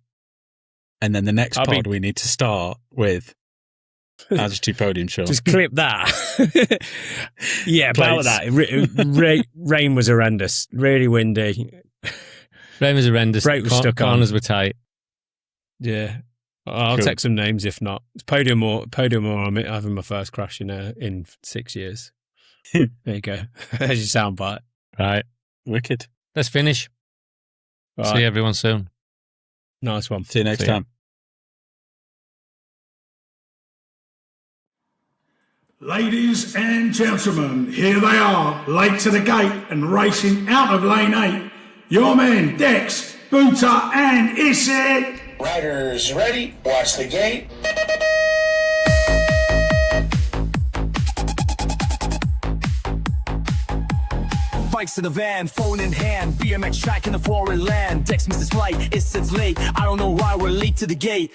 And then the next pod we need to start with as 2 podium show. Just clip that. Yeah, about that. Rain was horrendous. Really windy. Rain was horrendous. Brake was stuck on. Corners were tight. Yeah. I'll take some names if not. It's podium or I'm having my first crash in 6 years. There you go. There's your soundbite. Right. Wicked. Let's finish. Right. See everyone soon. Nice one. See you next time. Ladies and gentlemen, here they are, late to the gate and racing out of lane 8. Your men, Dex, Boota and Issitt. Riders ready, watch the gate. Bikes in the van, phone in hand, BMX track in the foreign land. Dex missed his flight, Issitt's late. I don't know why we're late to the gate.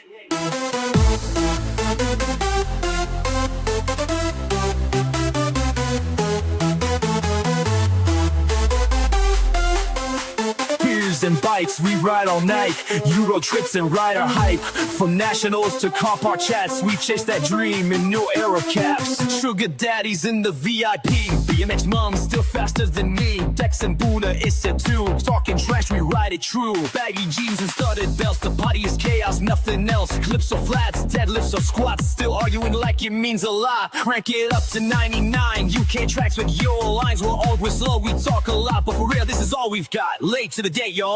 And bikes, we ride all night. Euro trips and rider hype. From nationals to car park chats, we chase that dream in new era caps. Sugar daddies in the VIP. BMX moms still faster than me. Dex and Boona, Issitt too. Talking trash, we ride it true. Baggy jeans and studded belts. The body is chaos, nothing else. Clips or flats, deadlifts or squats. Still arguing like it means a lot. Crank it up to 99. UK tracks with your lines. We're always slow, we talk a lot, but for real, this is all we've got. Late to the day, y'all.